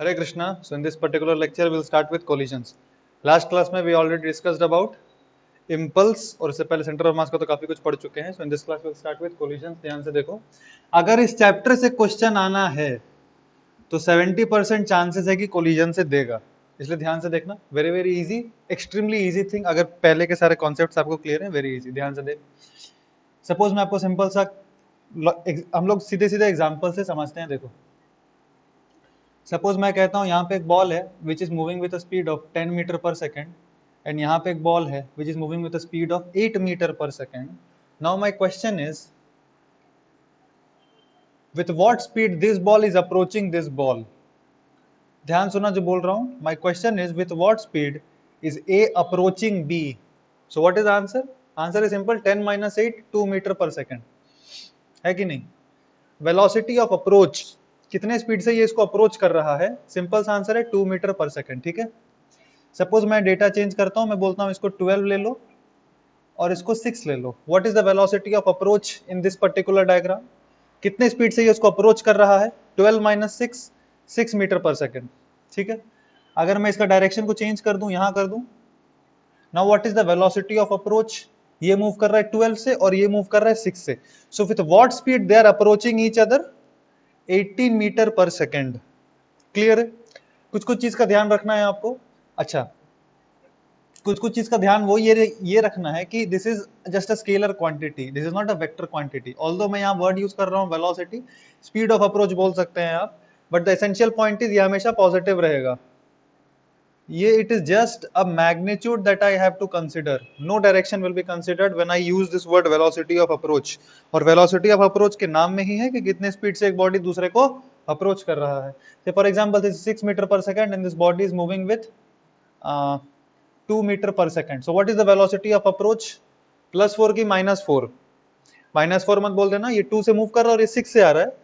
Hare Krishna. So in this particular lecture, we'll start with collisions. Last class में we already discussed about impulse और इससे पहले centre of mass का तो काफी कुछ पढ़ चुके हैं. So in this class we'll start with collisions. ध्यान से देखो, अगर इस चैप्टर से क्वेश्चन आना है तो 70% चांसेस है कि कोलिजन से देगा, इसलिए ध्यान से देखना. Very very easy, extremely easy thing. अगर पहले के सारे कॉन्सेप्ट्स आपको क्लियर है, वेरी इजी. ध्यान से देख. सपोज मैं आपको सिंपल सा, हम लोग सीधे सीधे एग्जांपल से समझते हैं. देखो, सपोज मैं कहता हूं यहाँ पे एक बॉल है which is moving with speed of 10 metre पर सेकेंड, एंड यहाँ पे एक बॉल है which is moving with speed of 8 metre पर second. Now my question is, with what speed this ball is approaching this ball. ध्यान सुना जो बोल रहा हूं. My question is, with what speed is A approaching B. So what is answer? Answer is simple, 10 minus 8, 2 metre पर second. है कि नहीं? वेलोसिटी ऑफ अप्रोच, कितने स्पीड से ये इसको अप्रोच कर रहा है? सिंपल सा आंसर है 2 मीटर पर सेकेंड. ठीक है. सपोज मैं डेटा चेंज करता हूं, मैं बोलता हूं इसको 12 ले लो और इसको 6 ले लो. What is the velocity of approach in this particular diagram? कितने स्पीड से ये इसको अप्रोच कर रहा है? 12 माइनस 6, 6 मीटर पर सेकेंड. ठीक है. अगर मैं इसका डायरेक्शन को चेंज कर दूं, यहां कर दूं, now what is the velocity of approach? ये मूव कर रहा है 12 से और ये मूव कर रहा है 6 से. So with what speed they are approaching each other? 80 metre पर सेकेंड. क्लियर है? कुछ कुछ चीज का ध्यान रखना है आपको. अच्छा, कुछ कुछ चीज का ध्यान वो ये रखना है कि this is just a scalar quantity, this is not a vector quantity. Although मैं यहाँ वर्ड यूज कर रहा हूँ वेलोसिटी, स्पीड ऑफ अप्रोच बोल सकते हैं आप, but the essential point is ये हमेशा पॉजिटिव रहेगा. ये it is just a magnitude that I have to consider. No direction will be considered when I use this word velocity of approach. और velocity of approach के नाम में ही है कि कितने स्पीड से एक बॉडी दूसरे को अप्रोच कर रहा है. Say for example this 6 metre पर second and this body is moving with 2 metre पर second. So what is the velocity of approach? +4 की -4. -4 मत बोल देना, ये 2 से मूव कर रहा है और ये 6 से आ रहा है.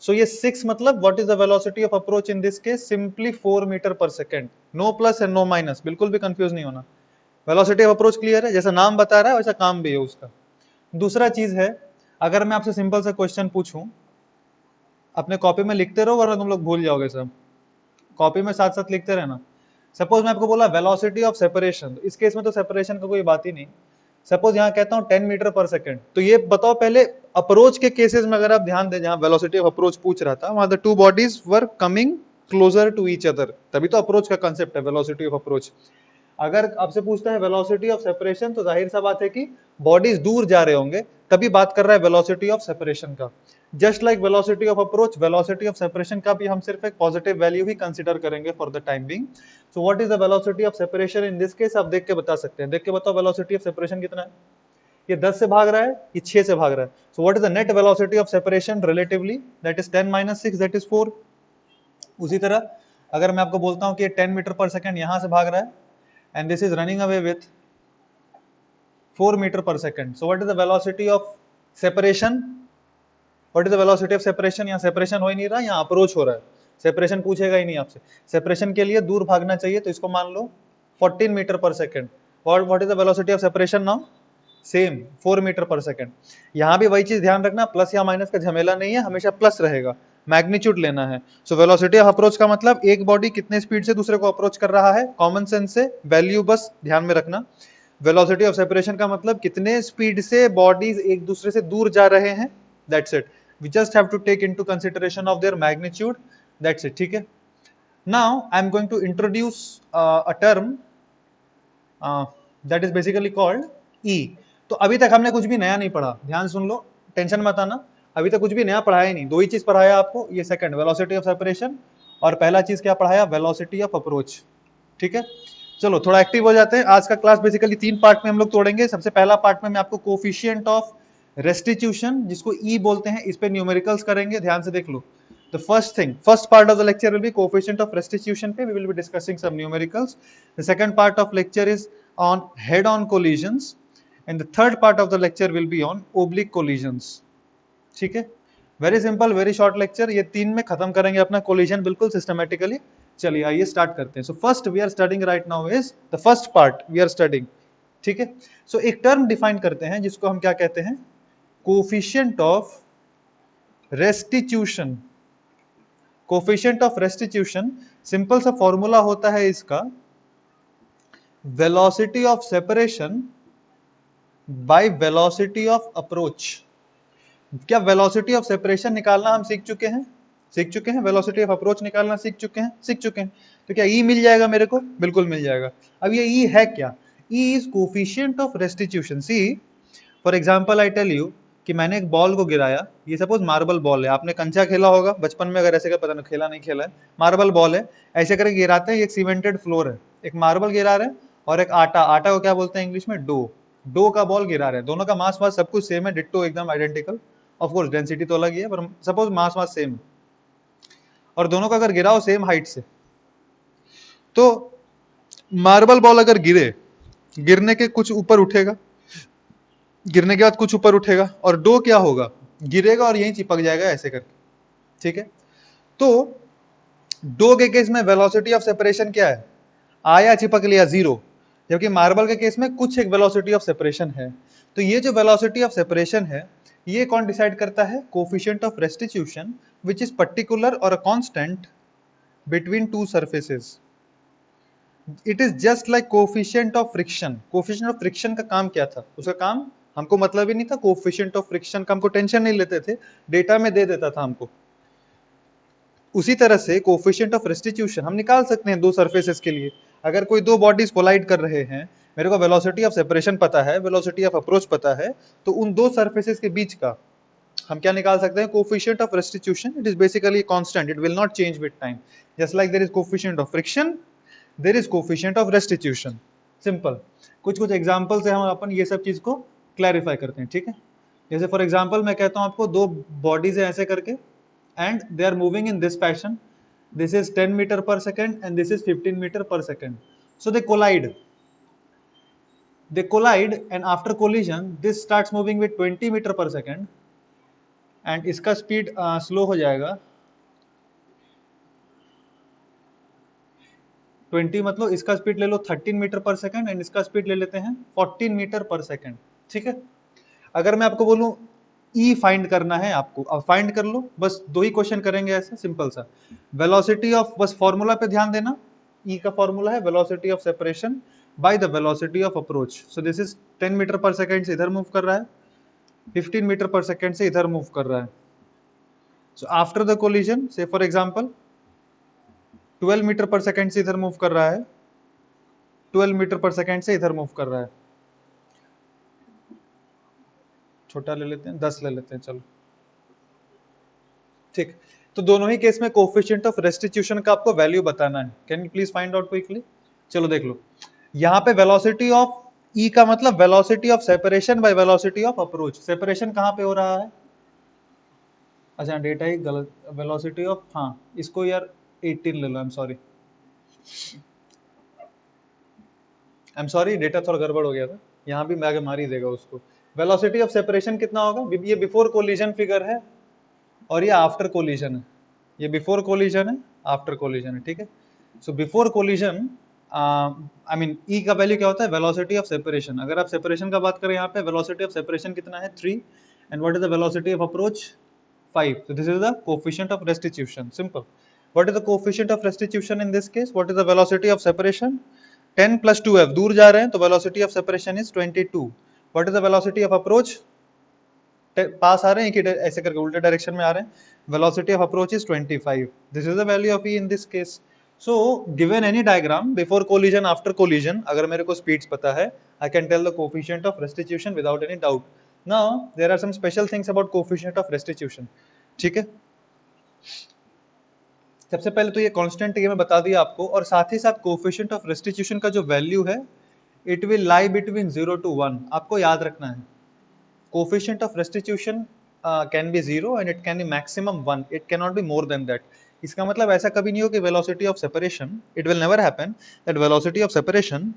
So ये 6 मतलब what is the velocity of approach in this case? Simply 4 metre पर second. No plus and no minus, बिल्कुल भी कंफ्यूज नहीं होना. वेलोसिटी ऑफ अप्रोच क्लियर है, जैसा नाम बता रहा है वैसा काम भी है उसका. दूसरा चीज है, अगर मैं आपसे सिंपल सा क्वेश्चन पूछूं, अपने कॉपी में लिखते रहो वरना तुम लोग भूल जाओगे सब. कॉपी में साथ साथ लिखते रहना. सपोज मैं आपको बोला वेलोसिटी ऑफ सेपरेशन, इस केस में तो सेपरेशन का कोई बात ही नहीं. सपोज यहाँ कहता हूँ 10 मीटर पर सेकेंड, तो ये बताओ पहले अप्रोच के केसेस में अगर आप ध्यान दें, जहां वेलोसिटी ऑफ अप्रोच पूछ रहा था, वहां the two bodies were coming closer to each other, तभी तो अप्रोच का कंसेप्ट है वेलोसिटी ऑफ अप्रोच. अगर आपसे पूछता है वेलोसिटी ऑफ सेपरेशन, तो जाहिर सा बात है कि बॉडीज दूर जा रहे होंगे, तभी बात कर रहा है वेलोसिटी ऑफ सेपरेशन का. Just like velocity of approach, velocity of separation का भी हम सिर्फ एक पॉजिटिव वैल्यू ही कंसीडर करेंगे for the time being. So what is the velocity of separation in this case? आप देख के बता सकते हैं. देख के बताओ वेलोसिटी ऑफ सेपरेशन कितना है. ये 10 से भाग रहा है, ये 6 से भाग रहा है. सो what is the net velocity of separation relatively? That is 10 minus 6, दैट इज 4. उसी तरह अगर मैं आपको बोलता हूं कि 10 मीटर पर सेकंड यहां से भाग रहा है and this is running away with 4 metre पर second. So what is the velocity of separation? What is the velocity of separation? यहाँ सेपरेशन हो ही नहीं रहा, यहाँ अप्रोच हो रहा है. सेपरेशन पूछेगा ही नहीं आपसे. सेपरेशन के लिए दूर भागना चाहिए, तो इसको मान लो 14 मीटर पर second. What is the velocity of separation now? Same 4 metre पर सेकंड. यहां भी वही चीज ध्यान रखना, प्लस या माइनस का झमेला नहीं है, हमेशा प्लस रहेगा. मैग्नीट्यूड लेना है. सो वेलोसिटी ऑफ अप्रोच का मतलब एक बॉडी कितने स्पीड से दूसरे को अप्रोच कर रहा है. कॉमन सेंस से वैल्यू बस ध्यान में रखना. वेलोसिटी ऑफ सेपरेशन का मतलब कितने स्पीड से बॉडीज एक दूसरे से दूर जा रहे हैं. That's it. We just have to take into consideration of their magnitude. That's it. ठीक है. Now I am going to introduce a term that is basically called E. तो अभी तक हमने कुछ भी नया नहीं पढ़ा, ध्यान सुन लो, टेंशन मत आना. अभी तक कुछ भी नया पढ़ाया ही नहीं. दो ही चीज पढ़ाया आपको, ये सेकंड वेलोसिटी ऑफ सेपरेशन, और पहला चीज क्या पढ़ाया? Velocity of approach. ठीक है. चलो थोड़ा एक्टिव हो जाते हैं. आज का क्लास बेसिकली 3 पार्ट में हम लोग तोड़ेंगे. सबसे पहला पार्ट में मैं आपको कोफिशिएंट ऑफ रेस्टिट्यूशन, जिसको ई बोलते हैं, इस पे न्यूमेरिकल्स करेंगे. ध्यान से देख लो. The first thing, first part of the lecture will be coefficient of restitution पे we will be discussing some numericals. The second part of lecture is on head-on collisions, and the third part of the lecture will be on oblique collisions. ठीक है. Very simple, very short lecture. ये 3 में खत्म करेंगे अपना collision बिल्कुल systematically. चलिए आइए स्टार्ट करते हैं. So first we are studying right now is the first part we are studying. ठीक है. सो एक टर्म डिफाइन करते हैं जिसको हम क्या कहते हैं? Coefficient of restitution. Coefficient of restitution simple सा फॉर्मूला होता है इसका, velocity of separation by velocity of approach. क्या वेलोसिटी ऑफ सेपरेशन निकालना हम सीख चुके हैं, वेलोसिटी ऑफ अप्रोच निकालना सीख चुके हैं। तो क्या ई मिल जाएगा मेरे को? बिल्कुल मिल जाएगा। अब ये ई है क्या? E is coefficient of restitution. See for example I tell you कि मैंने एक बॉल को गिराया, ये सपोज मार्बल बॉल है, आपने कंचा खेला होगा बचपन में, अगर ऐसे का पता नहीं खेला नहीं खेला है, मार्बल बॉल है, ऐसे करके गिराते हैं, एक सीमेंटेड फ्लोर है, एक मार्बल गिरा रहे हैं और एक आटा को क्या बोलते हैं इंग्लिश में? डो का बॉल गिरा रहे हैं, दोनों का मास सब कुछ सेम है, डिट्टो एकदम आइडेंटिकल, ऑफ कोर्स डेंसिटी तो अलग ही है, पर सपोज मास सेम, और दोनों का अगर गिराओ सेम हाइट से, तो मार्बल बॉल अगर गिरने के कुछ ऊपर उठेगा, गिरने के बाद कुछ ऊपर उठेगा, और डो क्या होगा? गिरेगा और यहीं चिपक जाएगा ऐसे करके, ठीक है। तो डो के केस में वेलोसिटी ऑफ सेपरेशन क्या है? आया चिपक लिया, 0, जबकि मार्बल के केस में कुछ एक वेलोसिटी ऑफ सेपरेशन है। तो ये जो वेलोसिटी ऑफ सेपरेशन है, ये कौन डिसाइड करता है? Coefficient of restitution which is particular और a constant between two surfaces. It is just like coefficient of friction. Coefficient of friction का काम क्या था? उसका काम हमको मतलब ही नहीं था, कोफिशिएंट ऑफ फ्रिक्शन का हमको टेंशन नहीं लेते थे, डेटा में दे देता था हमको। उसी तरह से कोफिशिएंट ऑफ रेस्टिट्यूशन हम निकाल सकते हैं दो सरफेसेस के लिए। अगर कोई दो बॉडीज कोलाइड कर रहे हैं, मेरे को वेलोसिटी ऑफ सेपरेशन पता है, वेलोसिटी ऑफ अप्रोच पता है, तो उन दो सरफेसेस के बीच का हम क्या निकाल सकते हैं? Coefficient of restitution. It is basically constant, it will not change with time. Just like there is coefficient of friction, there is coefficient of restitution. Simple. कुछ एग्जांपल से हम अपन ये सब चीज को क्लैरिफाई करते हैं, ठीक है। जैसे फॉर एग्जांपल मैं कहता हूं आपको दो बॉडीज है ऐसे करके, and they are moving in this fashion. This is 10 meter per second and this is 15 meter per second. So they collide and after collision this starts moving with 20 meter per second and इसका speed slow हो जाएगा 20, मतलब इसका speed ले लो 13 metre पर second and इसका speed ले लेते हैं 14 मीटर पर सेकंड, ठीक है। अगर मैं आपको बोलूं ई फाइंड करना है आपको, अब फाइंड कर लो, बस दो ही क्वेश्चन करेंगे ऐसा सिंपल सा। वेलोसिटी ऑफ, बस फॉर्मूला पे ध्यान देना, ई का फॉर्मूला है velocity of separation by the velocity of approach. So this is 10 metre पर सेकंड से इधर मूव कर रहा है, 15 मीटर पर सेकंड से इधर मूव कर रहा है। सो आफ्टर द कोलिजन से फॉर एग्जांपल 12 मीटर पर सेकंड से इधर मूव कर रहा है, 12 मीटर पर सेकंड से इधर मूव कर रहा है। छोटा ले लेते हैं, 10 ले लेते हैं, चलो ठीक। तो दोनों ही केस में कोफिशिएंट ऑफ रेस्टिट्यूशन का आपको वैल्यू बताना है। Can you please find out quickly? चलो देख लो, यहाँ पे वेलोसिटी ऑफ ई का मतलब velocity of separation by velocity of approach. Separation कहाँ पे हो रहा है? अच्छा डेटा ही गलत, वेलोसिटी ऑफ, हाँ इसको यार 18 ले लो, आई एम सॉरी डेटा थोड़ा गड़बड़ हो गया था, यहाँ भी मैं आगे मार ही देगा उसको। वेलोसिटी ऑफ सेपरेशन कितना होगा? ये बिफोर कोलिजन फिगर है और ये आफ्टर कोलिजन है, ये बिफोर कोलिजन है, आफ्टर कोलिजन है, ठीक है। So before collision I mean E का वैल्यू क्या होता है? Velocity of separation. अगर आप सेपरेशन का बात करें यहाँ पे वेलोसिटी ऑफ सेपरेशन कितना है? 3, and what is the velocity of approach? 5. So this is the coefficient of restitution. Simple. What is the coefficient of restitution in this case? What is the velocity of separation? 10 plus 2f, दूर जा रहे हैं तो velocity of separation is 22. What is the velocity of approach? पास आ रहे हैं कि ऐसे करके उल्टे डायरेक्शन में आ रहे हैं, velocity of approach is 25. This is the value of E in this case. So given any diagram, before collision, after collision, अगर मेरे को speeds पता है, I can tell the coefficient of restitution without any doubt. Now there are some special things about coefficient of restitution, ठीक है। सबसे पहले तो ये कांस्टेंट ये मैं बता दिया आपको, और साथ ही साथ कोफिशिएंट ऑफ रेस्टिट्यूशन का जो वैल्यू है it will lie between 0 to 1। आपको याद रखना है coefficient of restitution can be 0 and it can be maximum 1, it can not be more than that. इसका मतलब ऐसा कभी नहीं हो कि velocity of separation, it will never happen that velocity of separation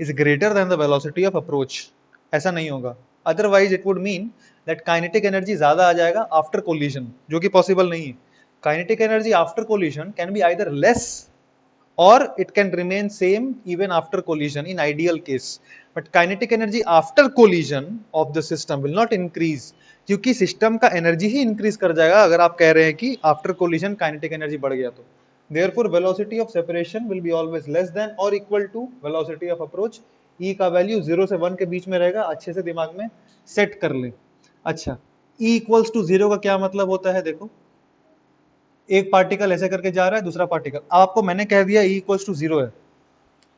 is greater than the velocity of approach, ऐसा नहीं होगा। Otherwise it would mean that kinetic energy ज्यादा आ जाएगा आफ्टर कोलिजन, जो कि पॉसिबल नहीं है। Kinetic energy after collision can be either less or it can remain same even after collision in ideal case, but kinetic energy after collision of the system will not increase, क्योंकि system का energy ही increase कर जाएगा अगर आप कह रहे हैं कि आफ्टर कोलिजन काइनेटिक एनर्जी बढ़ गया तो। therefore velocity of separation will be always less than or equal to velocity of approach। E का वैल्यू 0 से 1 के बीच में रहेगा, अच्छे से दिमाग में सेट कर ले। अच्छा, E इक्वल्स टू 0 का क्या मतलब होता है, देखो एक पार्टिकल ऐसे करके जा रहा है, दूसरा पार्टिकल, आपको मैंने कह दिया E इक्वल्स टू 0 है,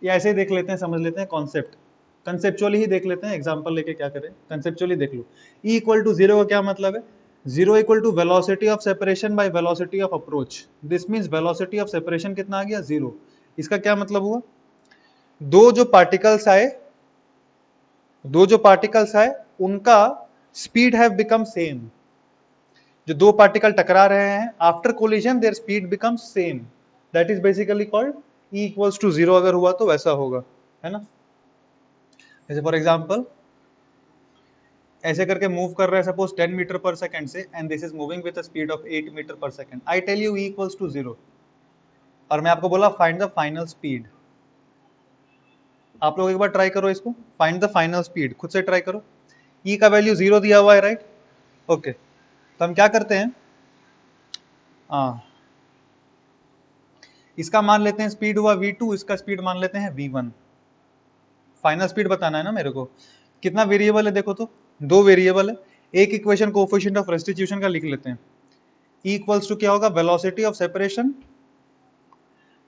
ये ऐसे ही देख लेते हैं, समझ लेते हैं कॉन्सेप्ट, कंसेप्चुअली ही देख लेते हैं, एग्जांपल लेके क्या करें, कंसेप्चुअली देख लो। E इक्वल टू 0 का क्या मतलब है, 0 equal to velocity of separation by velocity of approach. This means velocity of separation कितना आ गया, 0। इसका क्या मतलब हुआ, दो जो पार्टिकल्स आए उनका स्पीड हैव बिकम सेम। जो दो पार्टिकल टकरा रहे हैं, after collision their speed becomes same, that is basically called E equals to 0। अगर हुआ तो वैसा होगा, है ना। जैसे फॉर एग्जांपल ऐसे करके मूव कर रहा है सपोज 10 मीटर पर सेकंड से, and this is moving with a speed of 8 metre पर second. I tell you E equals to 0 और मैं आपको बोला फाइंड द फाइनल स्पीड। आप लोग एक बार ट्राई करो इसको, फाइंड द फाइनल स्पीड, खुद से ट्राई करो। E का वैल्यू 0 दिया हुआ है, राइट, ओके। तो हम क्या करते हैं, इसका मान लेते हैं स्पीड हुआ v2, इसका स्पीड मान लेते हैं v1। फाइनल स्पीड बताना है ना मेरे को। कितना वेरिएबल है देखो तो, दो वेरिएबल है। एक इक्वेशन कोएफिशिएंट ऑफ रेस्टिट्यूशन का लिख लेते हैं। E इक्वल्स टू क्या होगा, velocity of separation,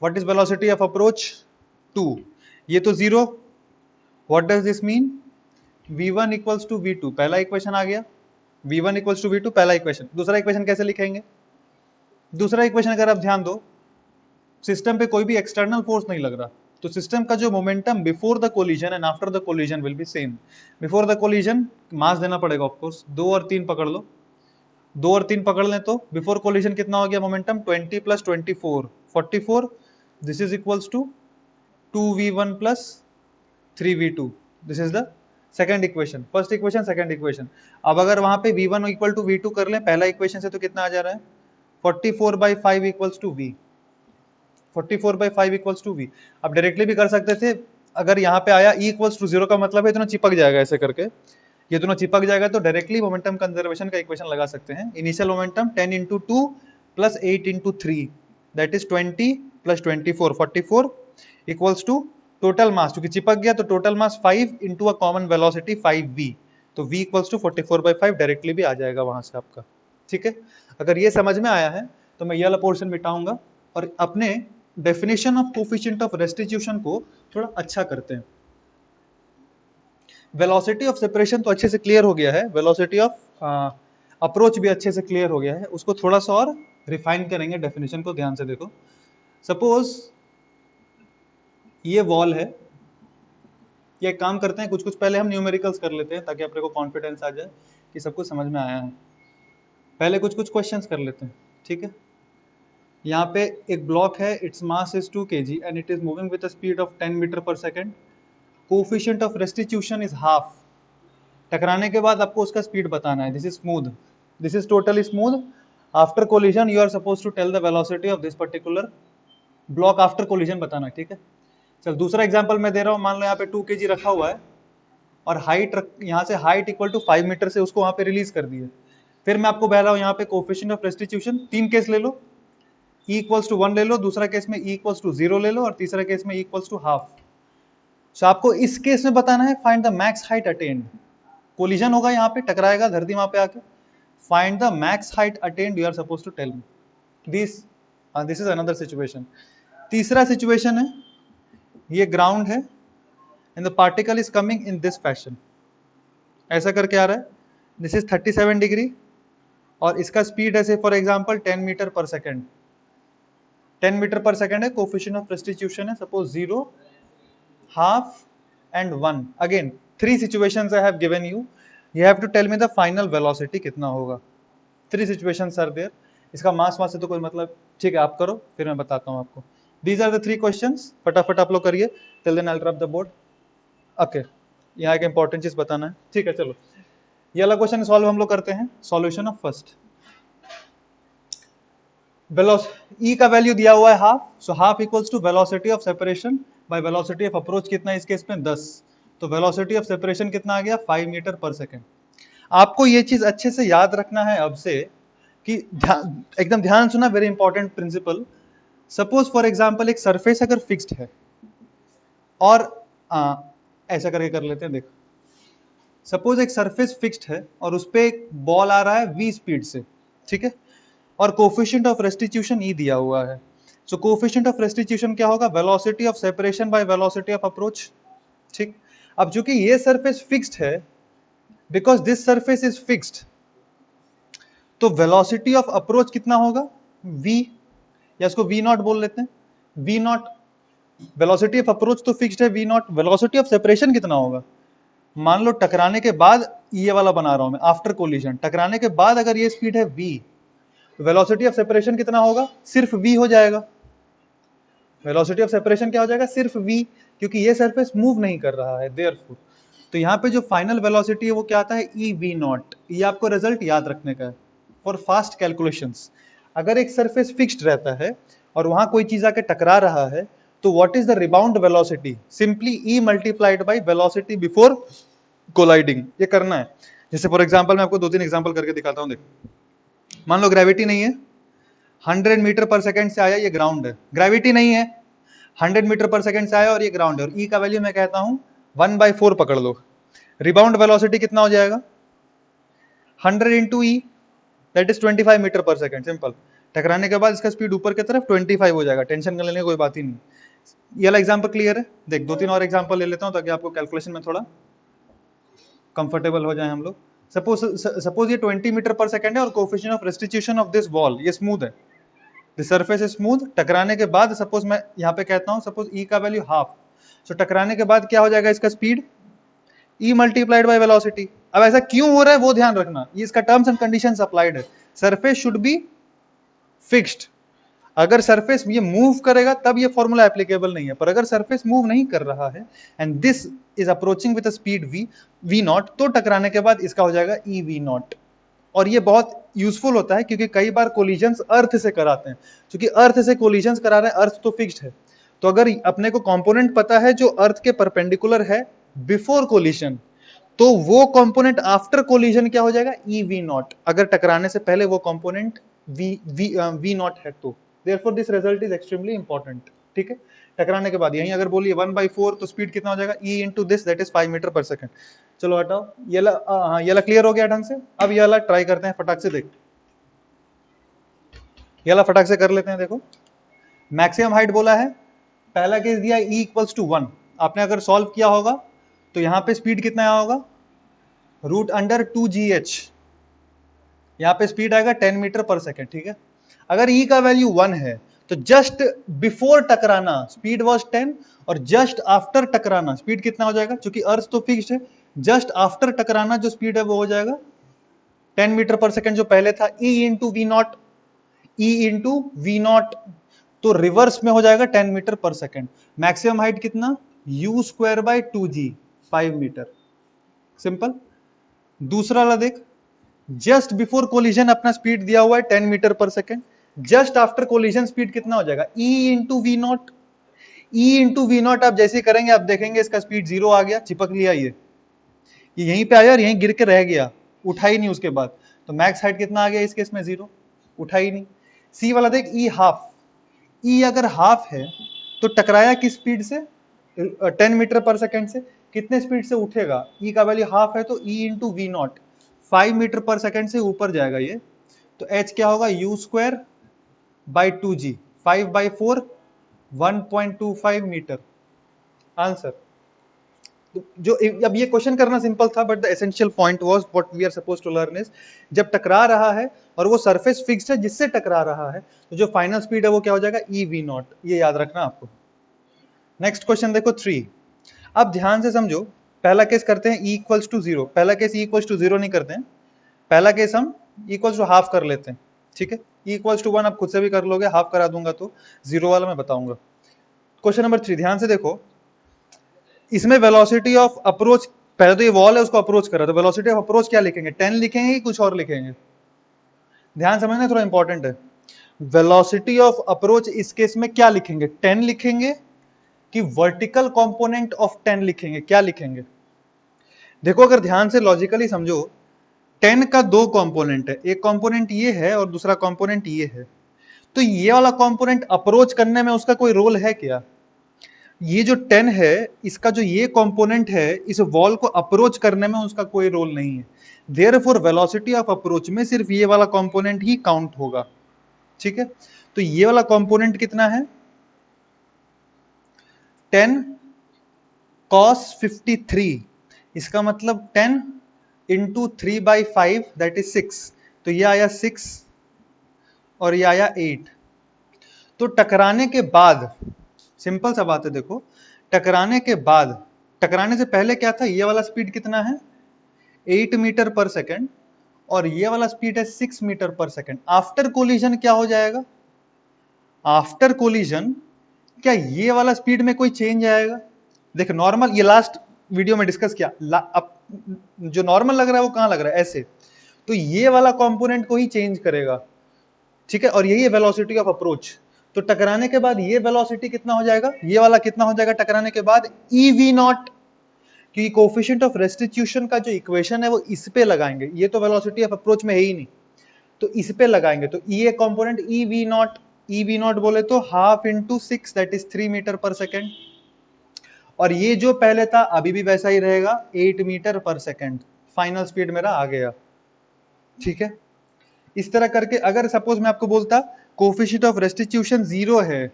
what is velocity of approach, 2, ये तो 0। What does this mean, v1 equals to v2, पहला इक्वेशन आ गया, v1 इक्वल्स टू v2 पहला इक्वेशन। दूसरा इक्वेशन कैसे लिखेंगे, दूसरा इक्वेशन अगर आप ध्यान दो, सिस्टम पे कोई भी एक्सटर्नल फोर्स नहीं लग रहा, तो सिस्टम का जो momentum before the collision and after the collision will be same. Before the collision mass देना पड़ेगा ऑफकोर्स, 2 और 3 पकड़ लो, 2 और 3 पकड़ लें तो बिफोर कोलिजन कितना हो गया momentum, 20 plus 24 44। This is equals to 2v1 plus 3v2। This is the second equation, first equation second equation. अब अगर वहां पे v1 इक्वल टू v2 कर लें पहला इक्वेशन से, तो कितना आ जा रहा है, 44/5 equals to v, 44/5 equals to v। अब डायरेक्टली भी कर सकते थे, अगर यहाँ पे आया E इक्वल्स टू 0 का मतलब है इतना चिपक जाएगा, ऐसे करके ये दोनों चिपक जाएगा, तो डायरेक्टली मोमेंटम कंजर्वेशन का इक्वेशन लगा सकते हैं। Initial momentum 10 into 2 plus 8 into 3 that is 20 plus 24 44 equals to total mass, क्योंकि चिपक गया तो total mass 5 into a common velocity 5v, तो v इक्वल्स टू 44/5 डायरेक्टली भी आ जाएगा वहां से आपका। ठीक है, अगर ये समझ में आया है तो मैं ये वाला पोर्शन मिटाऊंगा और अपने definition of coefficient of restitution को थोड़ा अच्छा करते हैं। वेलोसिटी ऑफ सेपरेशन तो अच्छे से क्लियर हो गया है, वेलोसिटी ऑफ अप्रोच भी अच्छे से क्लियर हो गया है, उसको थोड़ा सा और रिफाइन करेंगे डेफिनेशन को। ध्यान से देखो, सपोज ये वॉल है, ये काम करते हैं, कुछ कुछ पहले हम न्यूमेरिकल्स कर लेते हैं ताकि अपने को कॉन्फिडेंस आ जाए कि सब कुछ समझ में आया है। पहले कुछ कुछ क्वेश्चंस कर लेते हैं, ठीक है। यहाँ पे एक ब्लॉक है, its mass is 2 kg and it is moving with a speed of 10 metre पर second. Coefficient of restitution is half. टकराने के बाद आपको उसका स्पीड बताना है। This is smooth, this is totally smooth. After collision you are suppose to tell the velocity of this particular block after collision बताना, ठीक है। चल दूसरा एग्जांपल मैं दे रहा हूँ, मान लो यहाँ पे 2 kg रखा हुआ है और हाइट यहाँ से हाइट इक्वल टू 5 मीटर से उसको वहां पे रिलीज कर दिए। फिर मैं आपको बह रहा हूँ यहाँ पे कोफिशिएंट ऑफ रेस्टिट्यूशन, 3 केस ले लो, E इक्वल्स टू 1 ले लो, दूसरा केस में E इक्वल्स टू 0 ले लो और तीसरा केस में E equals to half. So आपको इस केस में बताना है find the max height attained. Collision होगा, यहाँ पे टकराएगा धरती वहां पे आके, find the max height attained, you are suppose to tell me this. This is another situation. तीसरा सिचुएशन है, ये ग्राउंड है and the particle is coming in this fashion, ऐसा करके आ रहा है। दिस इज 37 डिग्री और इसका स्पीड है फॉर एग्जाम्पल 10 मीटर पर सेकेंड, 10 मीटर पर सेकेंड है। कोफिशिएंट ऑफ रेस्टिट्यूशन है suppose 0, half and 1। Again 3 situations I have given you, you have to tell me the final velocity कितना होगा। 3 situations are there। इसका मास से तो कोई मतलब, ठीक है आप करो फिर मैं बताता हूँ आपको। These are the 3 questions, फटाफट आप लोग करिए, till then I'll drop the board। Okay, यहाँ एक इंपॉर्टेंट चीज बताना है, ठीक है। चलो ये वाला क्वेश्चन सॉल्व हम लोग करते हैं। सॉल्यूशन ऑफ फर्स्ट, ई का वैल्यू दिया हुआ है half, so half equals to velocity of separation by velocity of approach कितना है इस केस में 10, तो वेलोसिटी ऑफ सेपरेशन कितना आ गया 5 मीटर पर सेकेंड। आपको ये चीज अच्छे से याद रखना है अब से कि एकदम ध्यान सुना, very important principle. Suppose for example एक सरफेस अगर फिक्स्ड है और ऐसा करके कर लेते हैं, देखो सपोज एक सरफेस फिक्स्ड है और उस पे एक बॉल आ रहा है v स्पीड से, ठीक है, और कोफिशिएंट ऑफ रेस्टिट्यूशन ई दिया हुआ है। सो कोफिशिएंट ऑफ रेस्टिट्यूशन क्या होगा, velocity of separation by velocity of approach, ठीक। अब चूंकि ये सरफेस फिक्स्ड है, because this surface is fixed, तो वेलोसिटी ऑफ अप्रोच कितना होगा v, या इसको v नॉट बोल लेते हैं, v not. Velocity of approach तो फिक्स्ड है v not, velocity of separation कितना होगा, मान लो टकराने के बाद, ये वाला बना रहा हूं मैं आफ्टर कोलिजन, टकराने के बाद अगर ये स्पीड है v, वेलोसिटी ऑफ सेपरेशन कितना होगा, सिर्फ v हो जाएगा। वेलोसिटी ऑफ सेपरेशन क्या हो जाएगा, सिर्फ v, क्योंकि ये सरफेस मूव नहीं कर रहा है देयरफॉर। तो यहाँ पे जो फाइनल वेलोसिटी है वो क्या आता है, ई वी नॉट। ये आपको रिजल्ट याद रखने का है फॉर फास्ट कैलकुलेशंस। अगर एक सरफेस फिक्स्ड रहता है और वहां कोई चीज आके टकरा रहा है, तो what is the rebound velocity, simply E multiplied by velocity before colliding, ये करना है। जैसे फॉर एग्जांपल मैं आपको 2-3 एग्जांपल करके दिखाता हूं, देखो मान लो ग्रेविटी नहीं है, 100 मीटर पर सेकंड से आया, ये ग्राउंड है, ग्रेविटी नहीं है, 100 मीटर पर सेकंड से आया और ये ग्राउंड है, और ई का वैल्यू मैं कहता हूं 1/4 पकड़ लो। रिबाउंड वेलोसिटी कितना हो जाएगा, 100 into e, that is 25 metre पर सेकंड, सिंपल। टकराने के बाद इसका स्पीड ऊपर की तरफ 25 हो जाएगा, टेंशन कर लेने की कोई बात ही नहीं। ये वाला एग्जांपल क्लियर है, देख 2-3 और एग्जांपल ले लेता हूं ताकि आपको कैलकुलेशन में थोड़ा कंफर्टेबल हो जाए हम लोग। सपोज ये 20 मीटर पर सेकंड है और coefficient of restitution of this ball, ये स्मूथ है, द सरफेस इज स्मूथ। टकराने के बाद सपोज मैं यहाँ पे कहता हूँ, सपोज ई का वैल्यू हाफ, सो टकराने के बाद क्या हो जाएगा इसका speed, E multiplied by velocity. अब ऐसा क्यों हो रहा है वो ध्यान रखना, ये इसका टर्म्स एंड कंडीशंस अप्लाइड है। सरफेस शुड बी फिक्स्ड, अगर सरफेस ये मूव करेगा तब ये फॉर्मूला एप्लीकेबल नहीं है, पर अगर सरफेस मूव नहीं कर रहा है and this is approaching with speed v not, तो टकराने के बाद इसका हो जाएगा ई वी नॉट। और ये बहुत यूजफुल होता है क्योंकि कई बार कोलिजन्स अर्थ से कराते हैं, क्योंकि अर्थ से कोलिजन्स करा रहे हैं, अर्थ तो फिक्स्ड है, तो अगर अपने को कंपोनेंट पता है जो अर्थ के परपेंडिकुलर है बिफोर कोलिजन, तो वो कंपोनेंट आफ्टर कोलिजन क्या हो जाएगा, ई वी नॉट। अगर टकराने से पहले वो कंपोनेंट वी नॉट है तो therefore this result is extremely important, ठीक है। टकराने के बाद यहीं अगर बोलिए 1/4, तो स्पीड कितना हो जाएगा, e into this, that is 5 metre पर सेकंड। चलो हटाओ, ये वाला क्लियर हो गया ढंग से। अब ये वाला ट्राई करते हैं फटाक से, देख ये वाला फटाक से कर लेते हैं। देखो मैक्सिमम हाइट बोला है, पहला केस दिया e इक्वल्स टू 1, आपने अगर सॉल्व किया होगा तो यहाँ पे स्पीड कितना आया होगा, √2gh, यहाँ पे स्पीड आएगा 10 मीटर पर सेकंड, ठीक है। अगर e का वैल्यू 1 है तो जस्ट बिफोर टकराना स्पीड वाज 10, और जस्ट आफ्टर टकराना स्पीड कितना हो जाएगा, क्योंकि अर्थ तो फिक्स्ड है, जस्ट आफ्टर टकराना जो स्पीड है वो हो जाएगा 10 मीटर पर सेकंड जो पहले था, e into v naught, e into v naught, तो रिवर्स में हो जाएगा 10 मीटर पर सेकंड। मैक्सिमम हाइट कितना, u square by 2g, 5 metre, simple. दूसरा वाला देख, जस्ट बिफोर कोलिजन अपना स्पीड दिया हुआ है 10 मीटर पर second, just after collision speed कितना हो जाएगा, e into v naught, e into v naught. आप जैसे करेंगे आप देखेंगे इसका स्पीड 0 आ गया, चिपक लिया, ये यहीं पे आया और यहीं गिर के रह गया, उठा ही नहीं उसके बाद, तो मैक्स हाइट कितना आ गया इस केस में, 0, उठा ही नहीं। सी वाला देख, e हाफ, e अगर हाफ है तो टकराया किस स्पीड से, 10 मीटर पर सेकंड से, कितने स्पीड से उठेगा, e का वैल्यू हाफ है तो e into v naught, 5 metre पर सेकंड से ऊपर जाएगा ये, तो h क्या होगा, u square by 2g, 5/4, 1.25 metre, answer. जो अब ये क्वेश्चन करना सिंपल था, but the essential point was what we are suppose to learn is, जब टकरा रहा है और वो सरफेस फिक्स्ड है जिससे टकरा रहा है, तो जो फाइनल स्पीड है वो क्या हो जाएगा, ई वी नॉट, ये याद रखना आपको। नेक्स्ट क्वेश्चन देखो 3, अब ध्यान से समझो, पहला केस करते हैं e इक्वल्स टू 0, पहला केस e इक्वल्स टू 0 नहीं करते हैं, पहला केस हम e इक्वल्स टू हाफ कर लेते हैं, ठीक है। e इक्वल्स टू 1 आप खुद से भी कर लोगे, हाफ करा दूंगा तो 0 वाला मैं बताऊंगा। क्वेश्चन नंबर 3 ध्यान से देखो, इसमें वेलोसिटी ऑफ अप्रोच, पहले तो ये वॉल है उसको अप्रोच कर रहा है, तो वेलोसिटी ऑफ अप्रोच क्या लिखेंगे, 10 लिखेंगे कि कुछ और लिखेंगे, ध्यान समझना थोड़ा इंपॉर्टेंट है। वेलोसिटी ऑफ अप्रोच इस केस में क्या लिखेंगे, 10 लिखेंगे कि वर्टिकल कंपोनेंट ऑफ 10 लिखेंगे, क्या लिखेंगे? देखो अगर ध्यान से लॉजिकली समझो, 10 का दो कंपोनेंट है, एक कंपोनेंट ये है और दूसरा कंपोनेंट ये है, तो ये वाला कंपोनेंट अप्रोच करने में उसका कोई रोल है क्या? ये जो 10 है, इसका जो ये कंपोनेंट है, इस वॉल को अप्रोच करने में उसका कोई रोल नहीं है। देयरफॉर वेलोसिटी ऑफ अप्रोच में सिर्फ ये वाला कंपोनेंट ही काउंट होगा, ठीक है? तो ये वाला कंपोनेंट कितना है, 10 cos 53, इसका मतलब 10 इंटू 3/5 दैट इज 6, तो ये आया 6 और ये आया 8। तो टकराने के बाद, सिंपल सा बात है, देखो टकराने के बाद, टकराने से पहले क्या था, ये वाला स्पीड कितना है 8 मीटर पर सेकेंड और ये वाला स्पीड है 6 मीटर पर सेकेंड। आफ्टर कोलिजन क्या हो जाएगा, आफ्टर कोलिजन क्या ये वाला स्पीड में कोई चेंज आएगा? देख नॉर्मल, ये लास्ट वीडियो में डिस्कस किया, अब जो नॉर्मल लग रहा है वो कहां लग रहा है, ऐसे, तो ये वाला कंपोनेंट को ही चेंज करेगा, ठीक है? और यही है वेलोसिटी ऑफ अप्रोच। तो टकराने के बाद ये वेलोसिटी कितना हो जाएगा, ये वाला कितना हो जाएगा टकराने के बाद, ई वी नॉट, क्योंकि कोफिशिएंट ऑफ रेस्टिट्यूशन का जो इक्वेशन है वो इस पे लगाएंगे, ये तो वेलोसिटी ऑफ अप्रोच में है ही नहीं, तो इस पे लगाएंगे, तो ये component E V naught, e we naught बोले तो हाफ इंटू 6 दैट इज 3 मीटर पर सेकेंड, और ये जो पहले था अभी भी वैसा ही रहेगा 8 मीटर पर सेकेंड, फाइनल स्पीड मेरा आ गया, ठीक है? इस तरह करके अगर सपोज मैं आपको बोलता कोफिशिएंट ऑफ रेस्टिट्यूशन 0 है,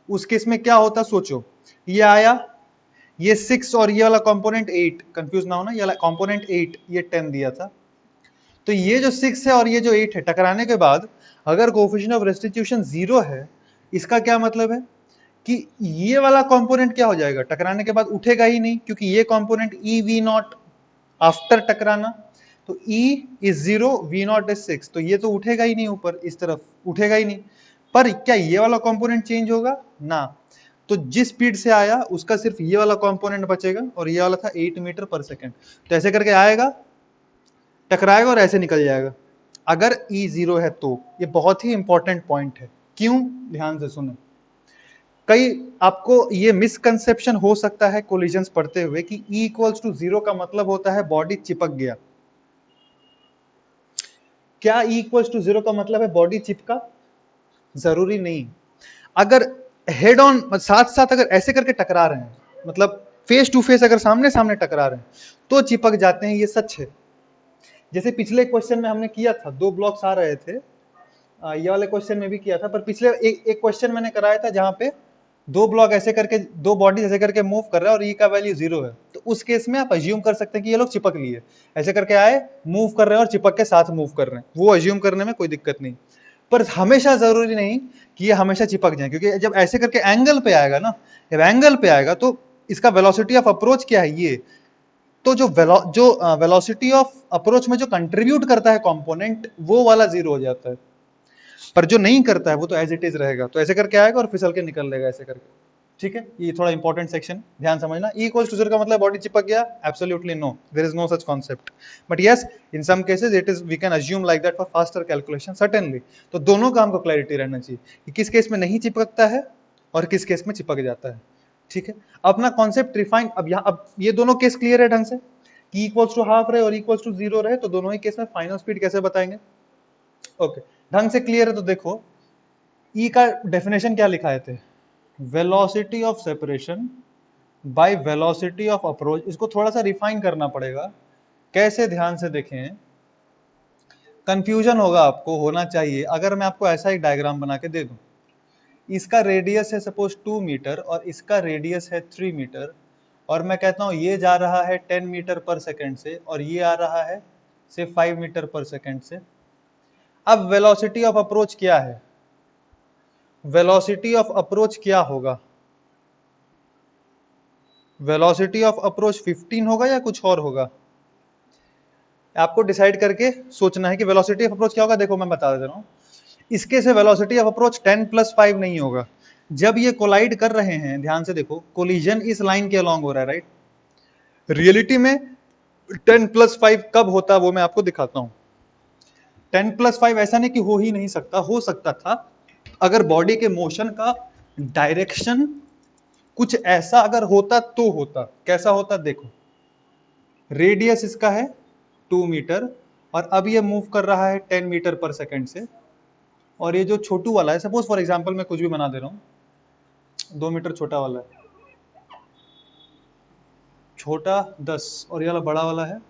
उस केस में क्या होता सोचो, ये आया, ये 6 और ये वाला कंपोनेंट 8, कंफ्यूज ना होना, ये वाला कंपोनेंट 8, ये 10 दिया था, तो ये जो 6 है और ये जो 8 है, टकराने के बाद अगर कोफिशिएंट ऑफ रेस्टिट्यूशन 0 है, इसका क्या मतलब है कि ये वाला कंपोनेंट क्या हो जाएगा, टकराने के बाद उठेगा ही नहीं, क्योंकि ये component E V nought after टकराना, तो E is 0, V nought is 6, तो ये तो उठेगा ही नहीं ऊपर, इस तरफ उठेगा ही नहीं, पर क्या ये वाला कंपोनेंट चेंज होगा ना? तो जिस स्पीड से आया उसका सिर्फ ये वाला कंपोनेंट बचेगा, और ये वाला था 8 मीटर पर सेकेंड, तो ऐसे करके आएगा, टकराएगा और ऐसे निकल जाएगा, अगर E 0 है तो। ये बहुत ही इंपॉर्टेंट पॉइंट है, क्यों, ध्यान से सुनो, कई आपको ये मिसकंसेप्शन हो सकता है कोलिजन्स पढ़ते हुए कि E इक्वल्स टू 0 का मतलब होता है बॉडी चिपक गया। क्या E इक्वल्स टू 0 का मतलब है बॉडी चिपका? जरूरी नहीं। अगर हेड ऑन, साथ साथ अगर ऐसे करके टकरा रहे हैं, मतलब फेस टू फेस अगर सामने सामने टकरा रहे हैं, तो चिपक जाते हैं, ये सच है। जैसे पिछले क्वेश्चन में हमने किया था, 2 ब्लॉक्स आ रहे थे, ये वाले क्वेश्चन में भी किया था, पर पिछले एक क्वेश्चन मैंने कराया था जहां पे 2 ब्लॉक ऐसे करके, 2 बॉडी ऐसे करके मूव कर रहे हैं और ई का वैल्यू 0 है, तो उस केस में आप अज्यूम कर सकते हैं कि ये लोग चिपक लिए, ऐसे करके आए, मूव कर रहे हैं और चिपक के साथ मूव कर रहे हैं, वो अज्यूम करने में कोई दिक्कत नहीं। पर हमेशा जरूरी नहीं कि ये हमेशा चिपक जाए, क्योंकि जब ऐसे करके एंगल पे आएगा ना, जब एंगल पे आएगा तो इसका वेलोसिटी ऑफ अप्रोच क्या है, ये तो जो वेलोसिटी ऑफ अप्रोच में जो कंट्रीब्यूट करता है कंपोनेंट, वो वाला 0 हो जाता है, पर जो नहीं करता है वो तो एज इट इज रहेगा, तो ऐसे करके आएगा और फिसल के निकल लेगा ऐसे करके, ठीक है? ये थोड़ा इंपॉर्टेंट सेक्शन, ध्यान समझना। E इक्वल्स टू 0 का मतलब बॉडी चिपक गया? Absolutely no, there is no such concept, but yes in some cases it is, we can assume like that for faster calculation, certainly. तो दोनों का हमको क्लैरिटी रहना चाहिए कि किस केस में नहीं चिपकता है और किस केस में चिपक जाता है, ठीक है? अपना कॉन्सेप्ट रिफाइन, अब यहाँ, अब ये दोनों केस क्लियर है ढंग से कि इक्वल्स टू हाफ रहे और इक्वल्स टू 0 रहे, तो दोनों ही केस में फाइनल स्पीड कैसे बताएंगे? ओके, ढंग से क्लियर है। तो देखो E का डेफिनेशन क्या लिखाए थे, velocity of separation by velocity of approach. इसको थोड़ा सा रिफाइन करना पड़ेगा, कैसे, ध्यान से देखें, कंफ्यूजन होगा आपको, होना चाहिए। अगर मैं आपको ऐसा एक डायग्राम बना के दे दूं, इसका रेडियस है सपोज 2 मीटर और इसका रेडियस है 3 मीटर, और मैं कहता हूं ये जा रहा है 10 मीटर पर सेकेंड से और ये आ रहा है से 5 मीटर पर सेकेंड से। अब वेलोसिटी ऑफ अप्रोच क्या है, वेलोसिटी ऑफ अप्रोच क्या होगा, वेलोसिटी ऑफ अप्रोच 15 होगा या कुछ और होगा? आपको डिसाइड करके सोचना है कि वेलोसिटी ऑफ अप्रोच क्या होगा। देखो मैं बता दे रहा हूं, इसके से वेलोसिटी ऑफ अप्रोच 10 + 5 नहीं होगा। जब ये कोलाइड कर रहे हैं, ध्यान से देखो, कोलिजन इस लाइन के अलोंग हो रहा है, राइट? रियलिटी में 10 + 5 कब होता है वो मैं आपको दिखाता हूं। 10+5 ऐसा नहीं कि हो ही नहीं सकता, हो सकता था अगर बॉडी के मोशन का डायरेक्शन कुछ ऐसा अगर होता तो होता। कैसा होता देखो, रेडियस इसका है 2 मीटर और अब ये मूव कर रहा है 10 मीटर पर सेकंड से, और ये जो छोटू वाला है, सपोज फॉर एग्जांपल मैं कुछ भी बना दे रहा हूं, 2 मीटर छोटा वाला है, छोटा 10 और ये वाला बड़ा वाला है,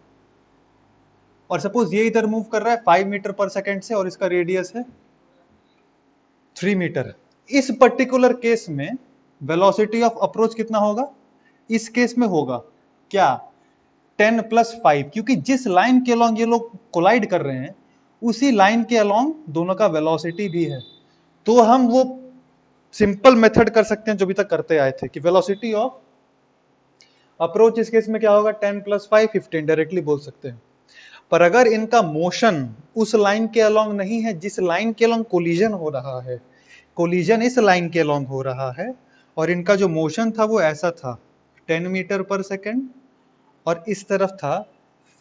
और सपोज ये इधर मूव कर रहा है 5 मीटर पर सेकंड से और इसका रेडियस है 3 मीटर। इस पर्टिकुलर केस में वेलोसिटी ऑफ अप्रोच कितना होगा? इस केस में होगा क्या? 10+5, क्योंकि जिस लाइन के अलोंग ये लोग कोलाइड कर रहे हैं उसी लाइन के अलोंग दोनों का वेलोसिटी भी है। तो हम वो सिंपल मेथड कर सकते हैं जो अभी तक करते आए थे कि वेलोसिटी ऑफ अप्रोच इस केस में क्या होगा? 10+5 15 डायरेक्टली बोल सकते हैं। पर अगर इनका मोशन उस लाइन के अलोंग नहीं है जिस लाइन के अलोंग कोलिजन हो रहा है, कोलिजन इस लाइन के अलोंग हो रहा है और इनका जो मोशन था वो ऐसा था 10 मीटर पर सेकेंड और इस तरफ था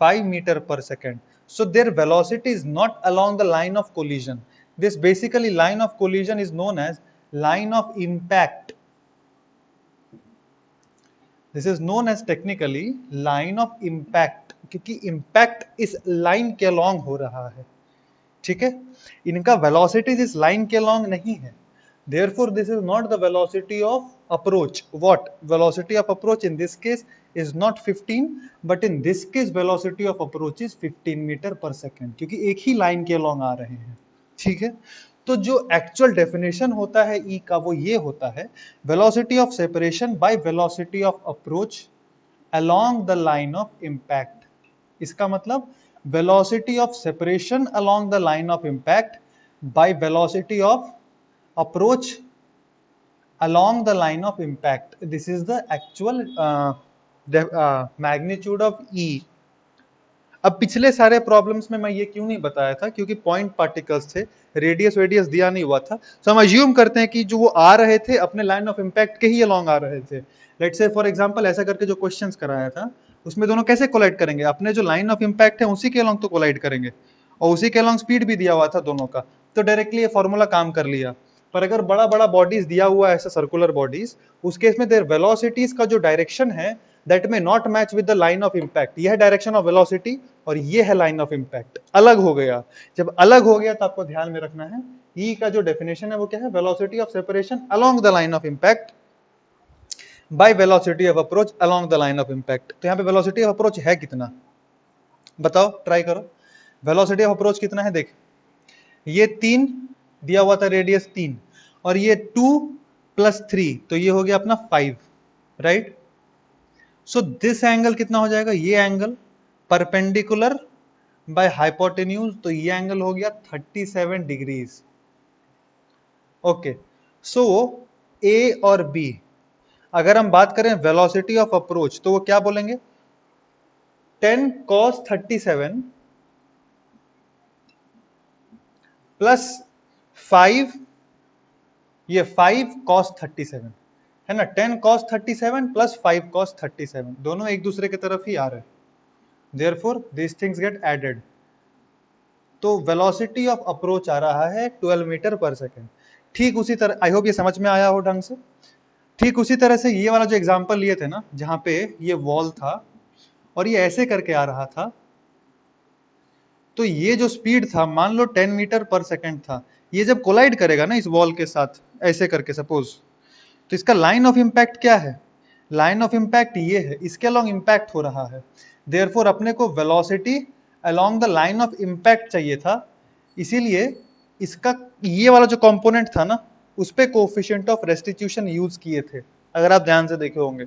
5 मीटर पर second, so their velocity is not along the line of collision. This basically line of collision is known as line of impact. This is known as technically line of impact, क्योंकि impact इस line के along हो रहा है, ठीक है। इनका velocity इस लाइन के along नहीं है, therefore this is not the velocity of approach. What velocity of approach in this case is not 15, but in this case velocity of approach is 15 metre पर सेकेंड, क्योंकि एक ही लाइन के along आ रहे हैं, ठीक है। तो जो एक्चुअल डेफिनेशन होता है ई का वो ये होता है velocity of separation by velocity of approach along the line of impact. इसका मतलब velocity of separation along the line of impact bye velocity of approach along the line of impact. This is the actual magnitude of E. अब पिछले सारे problems में मैं ये क्यों नहीं बताया था? क्योंकि पॉइंट पार्टिकल्स थे, रेडियस वेडियस दिया नहीं हुआ था, सो हम अज्यूम करते हैं कि जो वो आ रहे थे अपने लाइन ऑफ इम्पैक्ट के ही अलोंग आ रहे थे। लेट्स से फॉर एग्जांपल ऐसा करके जो क्वेश्चंस कराया था उसमें दोनों कैसे कोलाइड करेंगे? अपने जो लाइन ऑफ इम्पैक्ट है उसी के अलोंग तो कोलाइड करेंगे, और उसी के अलोंग स्पीड भी दिया हुआ था दोनों का, तो डायरेक्टली ये फॉर्मूला काम कर लिया। पर अगर बड़ा बड़ा बॉडीज दिया हुआ है ऐसा सर्कुलर बॉडीज, उस केस में देयर वेलोसिटीज का जो डायरेक्शन है दैट में not match with the line of impact. यह है डायरेक्शन ऑफ वेलोसिटी और ये है लाइन ऑफ इम्पैक्ट, अलग हो गया। जब अलग हो गया तो आपको ध्यान में रखना है ई का जो डेफिनेशन है वो क्या है? Velocity of separation along the line of impact bye velocity of approach along the line of impact. तो यहाँ पे वेलोसिटी ऑफ अप्रोच है कितना? बताओ, ट्राई करो। वेलोसिटी ऑफ अप्रोच कितना है? देख, ये 3 दिया हुआ था, रेडियस 3, और ये 2 + 3, तो ये हो गया अपना 5, राइट। सो दिस एंगल कितना हो जाएगा? ये एंगल परपेंडिकुलर बाय हाइपोटेन्यूज, तो ये एंगल हो गया 37 डिग्रीज। ओके, सो ए और बी, अगर हम बात करें वेलोसिटी ऑफ अप्रोच तो वो क्या बोलेंगे? 10 cos 37 प्लस 5, ये 5 cos 37 है ना, 10 cos 37 प्लस 5 cos 37, दोनों एक दूसरे की तरफ ही आ रहे हैं, therefore this things get added. तो वेलोसिटी ऑफ अप्रोच आ रहा है 12 मीटर पर सेकेंड। ठीक उसी तरह, आई होप ये समझ में आया हो ढंग से। ठीक उसी तरह से ये वाला जो एग्जांपल लिए थे ना, जहां पे ये वॉल था और ये ऐसे करके आ रहा था, तो ये जो स्पीड था मान लो 10 मीटर पर सेकेंड था, ये जब कोलाइड करेगा ना इस वॉल के साथ ऐसे करके सपोज, तो इसका लाइन ऑफ इम्पैक्ट क्या है? लाइन ऑफ इम्पैक्ट ये है, इसके अलोंग इम्पैक्ट हो रहा है, देयरफॉर अपने को velocity along the line of impact चाहिए था, इसीलिए इसका ये वाला जो कंपोनेंट था ना उस पे कोएफिशिएंट ऑफ रेस्टिट्यूशन यूज किए थे, अगर आप ध्यान से देखे होंगे।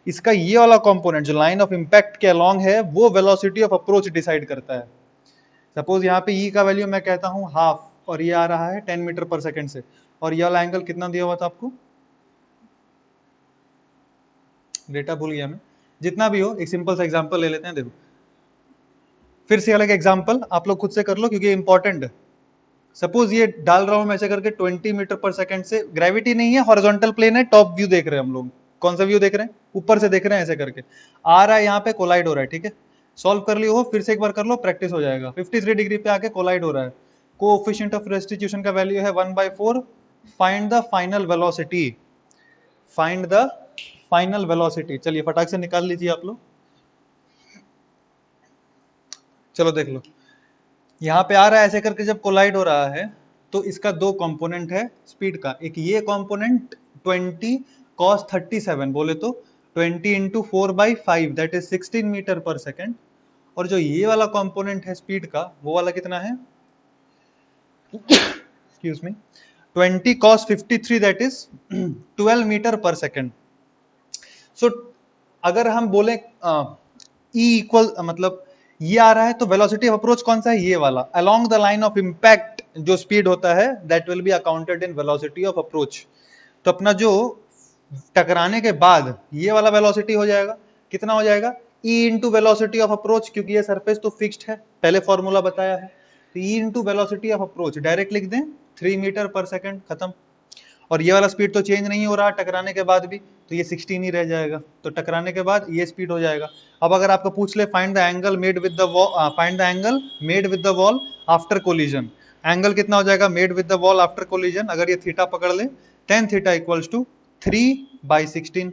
इसका ये वाला कंपोनेंट जो लाइन ऑफ इम्पैक्ट के अलोंग है वो वेलोसिटी ऑफ अप्रोच डिसाइड करता है। सपोज यहाँ पे ई का वैल्यू मैं कहता हूँ हाफ, और ये आ रहा है 10 मीटर पर सेकेंड से, और ये वाला एंगल कितना दिया हुआ था आपको? डेटा भूल गया मैं, जितना भी हो एक सिंपल सा एग्जांपल ले लेते हैं। देखो फिर से अलग एग्जांपल आप लोग खुद से कर लो क्योंकि इंपॉर्टेंट है। सपोज ये डाल रहा हूं मैं ऐसे करके 20 मीटर पर सेकंड से, ग्रेविटी नहीं है, हॉरिजॉन्टल प्लेन है, टॉप व्यू देख रहे हैं हम लोग। कौन सा व्यू देख रहे हैं? ऊपर से देख रहे हैं, ऐसे करके आ रहा है, यहाँ पे कोलाइड हो रहा है, ठीक है। सॉल्व कर लियो हो, फिर से एक बार कर लो, प्रैक्टिस हो जाएगा। 53 डिग्री पे आके कोलाइड हो रहा है, कोएफिशिएंट ऑफ रेस्टिट्यूशन का वैल्यू है 1/4। Find the final velocity, find the final velocity. चलिए फटाक से निकाल लीजिए आप लोग। चलो देख लो, यहाँ पे आ रहा है ऐसे करके जब कोलाइड हो रहा है तो इसका दो कंपोनेंट है स्पीड का, एक ये कंपोनेंट 20 cos 37 बोले तो 20 इंटू 4/5 दैट इज 16 मीटर पर सेकेंड, और जो ये वाला कंपोनेंट है स्पीड का वो वाला कितना है, excuse me, 20 cos 53 that is 12 metre पर सेकेंड। सो अगर हम बोले ई इक्वल मतलब ये आ रहा है तो वेलोसिटी ऑफ अप्रोच कौन सा है, ये वाला, along the line of impact जो स्पीड होता है that will be accounted in velocity of approach. तो अपना जो टकराने के बाद ये वाला वेलोसिटी हो जाएगा, कितना हो जाएगा, e into velocity of approach, क्योंकि ये सरफेस तो फिक्स्ड है, पहले फॉर्मूला बताया है, तो e into velocity of approach direct लिख दें 3 मीटर पर सेकेंड, खत्म। और ये वाला स्पीड तो चेंज नहीं हो रहा टकराने के बाद भी, तो ये 16 ही रह जाएगा, तो टकराने के बाद ये स्पीड हो जाएगा। अब अगर आपको पूछ ले find the angle made with the wall, find the angle made with the wall after collision, angle कितना हो जाएगा made with the wall after collision, अगर ये थीटा पकड़ ले, tan थीटा इक्वल्स टू 3/16।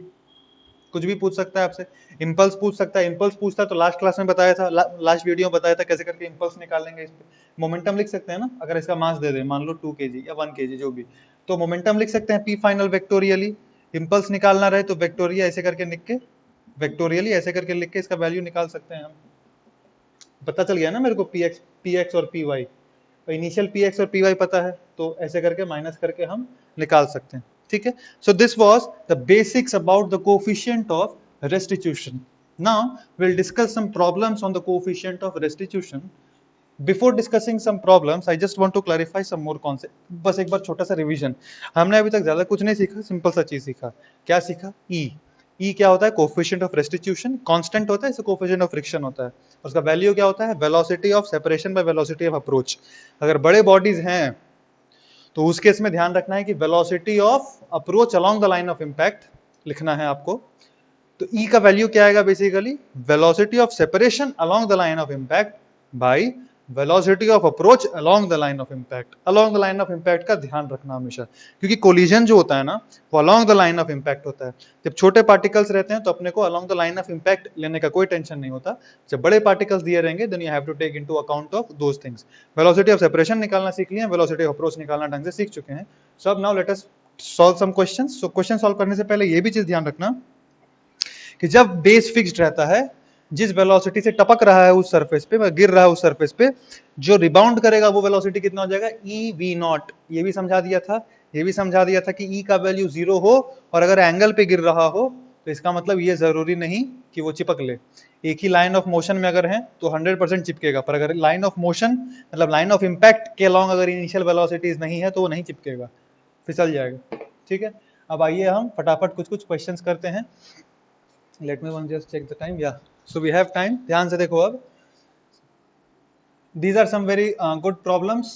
कुछ भी पूछ सकता है आपसे, इंपल्स पूछ सकता है, इंपल्स पूछता है तो लास्ट क्लास में बताया था, लास्ट वीडियो में बताया था कैसे करके इंपल्स निकालेंगे। इस पे मोमेंटम लिख सकते हैं ना, अगर इसका मास दे दे मान लो 2 kg या 1 kg जो भी, तो मोमेंटम लिख सकते हैं पी फाइनल वेक्टोरियली, इंपल्स निकालना रहे तो वेक्टोरिया ऐसे करके लिख के, वेक्टोरियली ऐसे करके लिख के इसका वैल्यू निकाल सकते हैं हम। पता चल गया ना मेरे को पी एक्स और पी वाई, तो इनिशियल पी एक्स और पी वाई पता है, तो ऐसे करके माइनस करके हम निकाल सकते हैं, ठीक है। So this was the basics about the coefficient of restitution. Now we'll discuss some problems on the coefficient of restitution. Before discussing some problems, I just want to clarify some more concept. बस एक बार छोटा सा revision, हमने अभी तक ज्यादा कुछ नहीं सीखा, सिंपल सा चीज सीखा। क्या सीखा, ई क्या होता है, कोएफिशिएंट ऑफ रेस्टिट्यूशन, कांस्टेंट होता है, इसे कोएफिशिएंट ऑफ फ्रिक्शन होता है, उसका वैल्यू क्या होता है, velocity of separation by velocity of approach. अगर बड़े बॉडीज हैं तो उस केस में ध्यान रखना है कि velocity of approach along the line of impact लिखना है आपको। तो ई का वैल्यू क्या आएगा, basically velocity of separation along the line of impact bye velocity of approach along the line of impact. Along the line of impact का ध्यान रखना हमेशा, क्योंकि कोलिजन जो होता है ना वो along the line of impact होता है। जब छोटे पार्टिकल्स रहते हैं तो अपने को along the line of impact लेने का कोई टेंशन नहीं होता, जब बड़े पार्टिकल्स दिए रहेंगे then you have to take into account of those things. Velocity of separation निकालना सीख लिए, वेलोसिटी ऑफ अप्रोच निकालना ढंग से सीख चुके हैं। सो अब now let us solve some questions. So question solve करने से पहले ये भी चीज ध्यान रखना कि जब बेस फिक्स्ड रहता है, जिस वेलोसिटी से टपक रहा है उस सरफेस पे, गिर रहा है उस सरफेस पे, जो रिबाउंड करेगा वो वेलोसिटी कितना हो जाएगा, ई वी नॉट। ये भी समझा दिया था, ये भी समझा दिया था कि ई का वैल्यू 0 हो और अगर एंगल पे गिर रहा हो तो इसका मतलब ये जरूरी नहीं कि वो चिपक ले। एक ही लाइन ऑफ मोशन में अगर है तो 100% चिपकेगा, पर अगर लाइन ऑफ मोशन मतलब लाइन ऑफ इंपैक्ट के अलॉन्ग अगर इनिशियल वेलोसिटीज नहीं है तो वो नहीं चिपकेगा, फिसल जाएगा, ठीक है। अब आइए हम फटाफट कुछ कुछ क्वेश्चंस करते हैं। Let me one just check the time. Yeah, so we have time. ध्यान से देखो अब, these are some very good problems.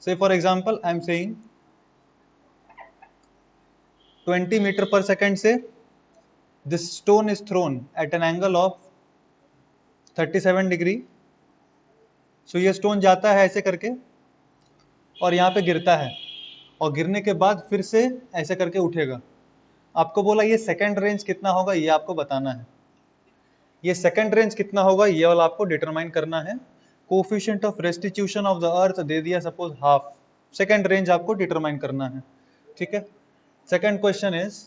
Say for example, I am saying 20 meter per second से this stone is thrown at an angle of 37 degree. So ये stone जाता है ऐसे करके और यहाँ पे गिरता है, और गिरने के बाद फिर से ऐसे करके उठेगा। आपको बोला ये सेकंड रेंज कितना होगा, ये आपको बताना है। ये सेकंड रेंज कितना होगा ये वाला आपको डिटरमाइन करना है। Coefficient of restitution of the earth दे दिया सपोज हाफ, सेकंड रेंज आपको डिटरमाइन करना है, ठीक है। सेकंड क्वेश्चन इज,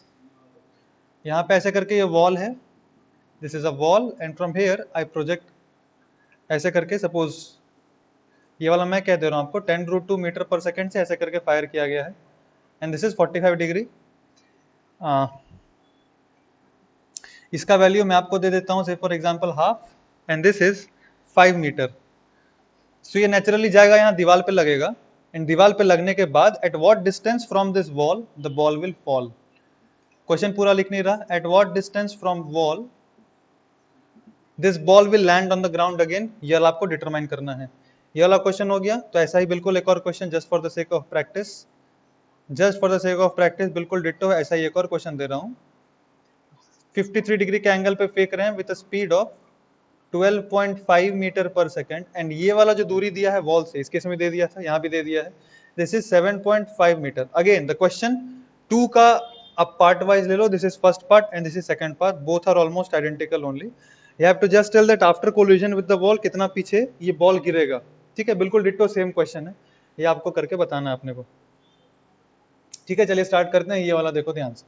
यहाँ पे ऐसे करके ये वॉल है, this is a wall and from here I project ऐसे करके, सपोज ये वाला मैं कह दे रहा हूँ आपको 10√2 मीटर पर सेकंड से ऐसे करके फायर किया गया है, एंड दिस इज 45 डिग्री। इसका वैल्यू मैं आपको दे देता हूं, say for example half, and this is 5 metre. So ये नेचुरली जाएगा यहाँ दीवार पे लगेगा, एंड दीवार पे लगने के बाद at what distance from this wall the ball will fall. Question पूरा लिख नहीं रहा, at what distance from wall this ball will land on the ground again, ये वाला आपको डिटरमाइन करना है। ये वाला क्वेश्चन हो गया। तो ऐसा ही बिल्कुल एक और question just for the sake of practice, just for the sake of practice बिल्कुल डिट्टो ऐसा ही एक और क्वेश्चन दे रहा हूँ। 53 डिग्री के एंगल पे फेंक रहे हैं विद स्पीड ऑफ 12.5 मीटर पर सेकेंड, एंड ये वाला जो दूरी दिया है वॉल से, इसके समय दे दिया था, यहाँ भी दे दिया है, this is 7.5 metre. Again the question 2 का अब पार्ट वाइज ले लो, this is first part and this is second part, both are almost identical only. You have to just tell that after collision with the wall कितना पीछे ये ball गिरेगा. ठीक है, बिल्कुल डिट्टो सेम क्वेश्चन है, ये आपको करके बताना है अपने को. ठीक है, चलिए स्टार्ट करते हैं. ये वाला देखो ध्यान से,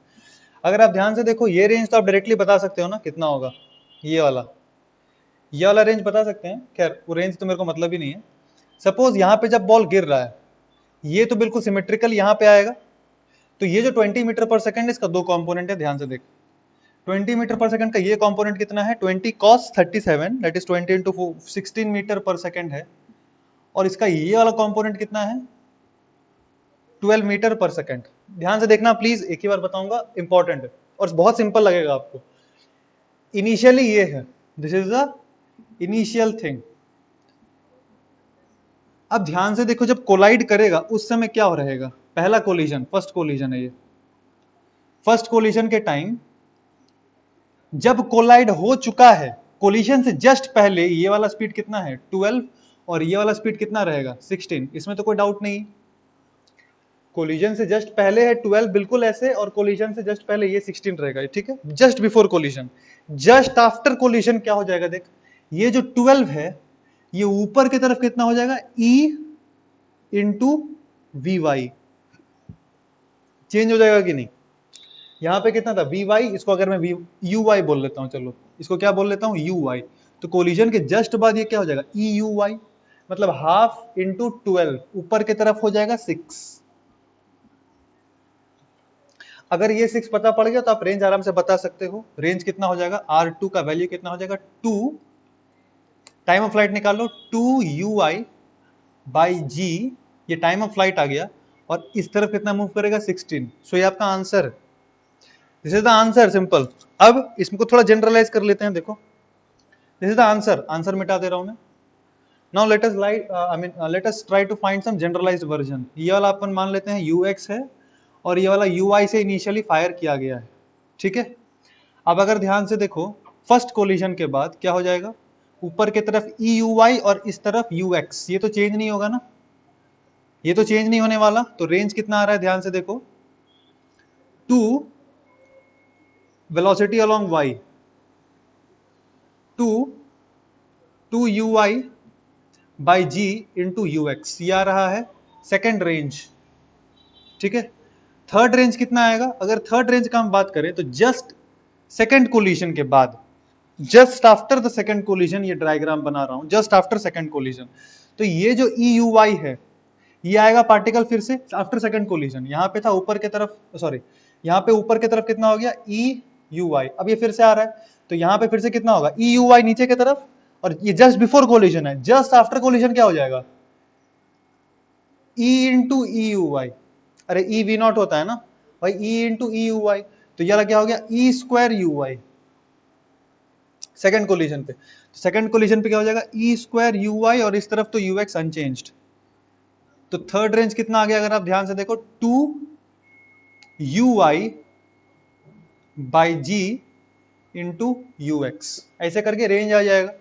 अगर आप ध्यान से देखो ये रेंज तो आप डायरेक्टली बता सकते हो ना कितना होगा. ये वाला रेंज बता सकते हैं. खैर वो रेंज तो मेरे को मतलब ही नहीं है. सपोज यहाँ पे जब बॉल गिर रहा है, ये तो बिल्कुल सिमेट्रिकल यहाँ पे आएगा, तो ये जो 20 मीटर पर सेकंड इसका दो कंपोनेंट है, ध्यान से देख. 20 मीटर पर सेकंड का ये कंपोनेंट कितना है, 20 cos 37, that is 20 into 16 metre पर सेकंड है, और इसका ये वाला कंपोनेंट कितना है, 12 मीटर पर सेकंड. ध्यान से देखना प्लीज, एक ही बार बताऊंगा, इंपॉर्टेंट है और बहुत सिंपल लगेगा आपको. इनिशियली ये है, this is the initial thing. अब ध्यान से देखो, जब कोलाइड करेगा उस समय क्या हो रहेगा, पहला कोलिजन, फर्स्ट कोलिजन है ये. फर्स्ट कोलिजन के टाइम जब कोलाइड हो चुका है, कोलिजन से जस्ट पहले ये वाला स्पीड कितना है 12, और ये वाला स्पीड कितना रहेगा 16, इसमें तो कोई डाउट नहीं. कोलिजन से जस्ट पहले है 12 बिल्कुल ऐसे, और कोलिजन से जस्ट पहले ये 16 रहेगा. ठीक है, just before collision. Just after collision क्या हो जाएगा, देख ये जो 12 है ये ऊपर की तरफ कितना हो जाएगा, E into v y. Change हो जाएगा कि नहीं, यहां पे कितना था Vy, इसको अगर मैं Uy बोल लेता हूं, चलो इसको क्या बोल लेता हूं Uy, तो कोलिजन के जस्ट बाद ये क्या हो जाएगा Euy, मतलब हाफ इंटू 12, ऊपर की तरफ हो जाएगा 6. अगर ये 6 पता पड़ गया तो आप रेंज आराम से बता सकते हो. रेंज कितना हो जाएगा, R2 का वैल्यू कितना हो जाएगा 2, टाइम ऑफ फ्लाइट निकाल लो 2Uy बाई G, ये टाइम ऑफ फ्लाइट आ गया, और इस तरफ कितना मूव करेगा 16. सो ये आपका answer, this is the answer, simple. अब इसको थोड़ा जनरलाइज कर लेते हैं, देखो this is the answer, answer मिटा दे रहा हूं मैं. Now let us try to find some generalised version. ये वाला अपन मान लेते हैं Ux है, और ये वाला Uy से इनिशियली फायर किया गया है. ठीक है, अब अगर ध्यान से देखो, फर्स्ट कोलिजन के बाद क्या हो जाएगा, ऊपर की तरफ Euy और इस तरफ Ux, ये तो चेंज नहीं होगा ना, ये तो चेंज नहीं होने वाला. तो रेंज कितना आ रहा है, ध्यान से देखो, 2 velocity along y, 2 Uy by G into Ux, ये आ रहा है सेकेंड रेंज. ठीक है, थर्ड रेंज कितना आएगा, अगर थर्ड रेंज का हम बात करें तो जस्ट सेकेंड कोलिजन के बाद, just after the second collision, ये डायग्राम बना रहा हूं, जस्ट आफ्टर सेकेंड कोलिजन, तो ये जो Euy है ये आएगा पार्टिकल फिर से आफ्टर सेकेंड कोलिजन. यहां पे था ऊपर की तरफ, सॉरी यहां पे ऊपर की तरफ कितना हो गया Euy, अब ये फिर से आ रहा है, तो यहां पे फिर से कितना होगा Euy नीचे की तरफ, और ये जस्ट बिफोर कोलिजन है, जस्ट आफ्टर कोलिजन क्या हो जाएगा E इंटू Euy. अरे EV0 होता है ना भाई, E इंटू Euy, तो ये क्या हो गया E square Uy second collision पे. सेकेंड कोलिजन पे क्या हो जाएगा E स्क्वायर Uy, और इस तरफ तो Ux अनचेंज्ड. तो थर्ड रेंज कितना आ गया, अगर आप ध्यान से देखो 2Uy by G into Ux, ऐसे करके रेंज आ जाएगा.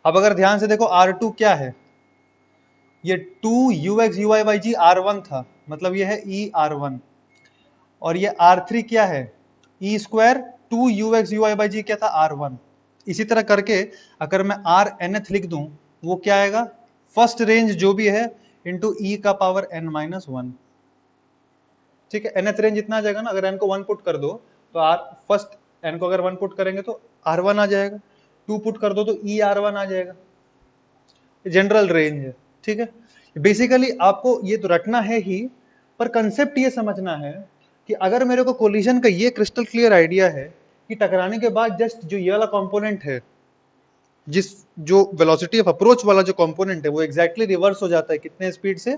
अब अगर ध्यान से देखो R2 क्या है, ये 2Ux Uy by G R1 था, मतलब ये है ER1, और ये R3 क्या है E square 2Ux Uy by G क्या था R1. इसी तरह करके अगर मैं Rnth लिख दूं, वो क्या आएगा, फर्स्ट रेंज जो भी है इंटू E का पावर n-1. ठीक है, nth रेंज इतना आ जाएगा ना, अगर n को 1 पुट कर दो तो r फर्स्ट n को अगर 1 पुट करेंगे तो R1 आ जाएगा, 2 पुट कर दो तो ER1 आ जाएगा. जनरल रेंज है. ठीक है, बेसिकली आपको ये तो रटना है ही, पर कंसेप्ट ये समझना है कि अगर मेरे को कोलिजन का ये क्रिस्टल क्लियर आइडिया है कि टकराने के बाद जस्ट जो ये वाला कंपोनेंट है, जिस जो वेलोसिटी ऑफ अप्रोच वाला जो कंपोनेंट है वो एग्जैक्टली रिवर्स हो जाता है कितने स्पीड से,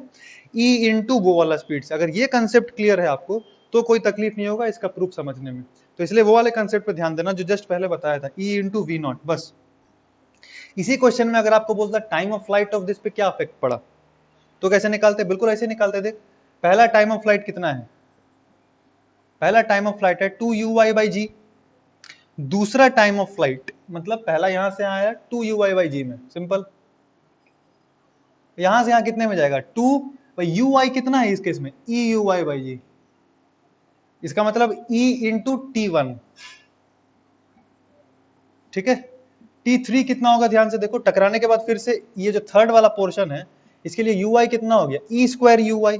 E इंटू वो वाला स्पीड से. अगर ये कंसेप्ट क्लियर है आपको तो कोई तकलीफ नहीं होगा इसका प्रूफ समझने में. तो इसलिए वो वाले कंसेप्ट पे ध्यान देना जो जस्ट पहले बताया था, E इंटू V0. बस इसी क्वेश्चन में अगर आपको बोलता time of flight of this पे क्या इफेक्ट पड़ा, तो कैसे निकालते, बिल्कुल ऐसे निकालते. देख पहला टाइम ऑफ फ्लाइट कितना है, पहला टाइम ऑफ फ्लाइट है 2Uy बाई G. दूसरा टाइम ऑफ फ्लाइट मतलब पहला यहां से आया 2uy/g में, सिंपल। यहां से यहां कितने में जाएगा 2 कितना है इस केस में euy/g, इसका मतलब e इंटू T1, ठीक है। T3 कितना होगा, ध्यान से देखो, टकराने के बाद फिर से ये जो थर्ड वाला पोर्शन है इसके लिए ui कितना हो गया e² uy,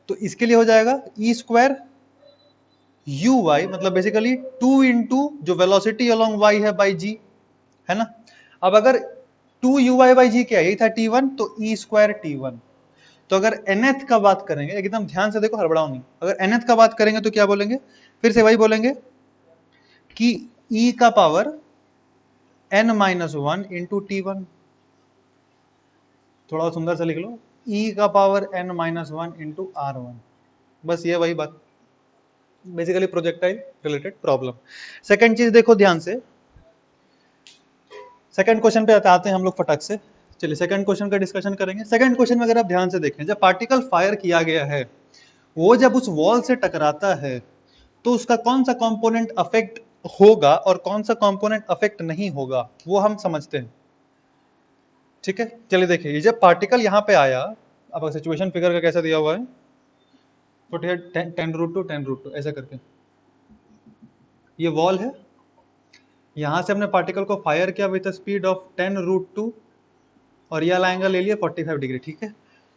तो इसके लिए हो जाएगा e² uy, मतलब बेसिकली 2 इंटू जो वेलोसिटी अलोंग y है बाई g, है ना। अब अगर 2uy/g क्या है, यही था T1, तो e² T1। तो अगर nth का बात करेंगे, एकदम ध्यान से देखो, हड़बड़ाओ नहीं, अगर nth का बात करेंगे तो क्या बोलेंगे, फिर से वही बोलेंगे कि e का पावर n-1 इंटू T1, थोड़ा सुंदर से लिख लो, e का पावर n-1 इंटू R1, बस ये वही बात, basically projectile related problem. Second चीज देखो ध्यान से, सेकंड क्वेश्चन पे आते हैं हम लोग फटक से। चलिए सेकंड क्वेश्चन का डिस्कशन करेंगे। सेकंड क्वेश्चन में अगर आप ध्यान से देखें, जब पार्टिकल फायर किया गया है, वो जब उस वॉल से टकराता है तो उसका कौन सा कंपोनेंट अफेक्ट होगा और कौन सा कंपोनेंट अफेक्ट नहीं होगा, वो हम समझते हैं, ठीक है। चलिए देखिए, ये जब पार्टिकल यहां पे आया, अब सिचुएशन फिगर का कैसा दिया हुआ है, तो 10√2 10√2 ऐसा करके, ये वॉल है, यहां से हमने पार्टिकल को फायर किया विद स्पीड ऑफ 10√2 और ये वाला एंगल ले लिया 45 डिग्री, ठीक है।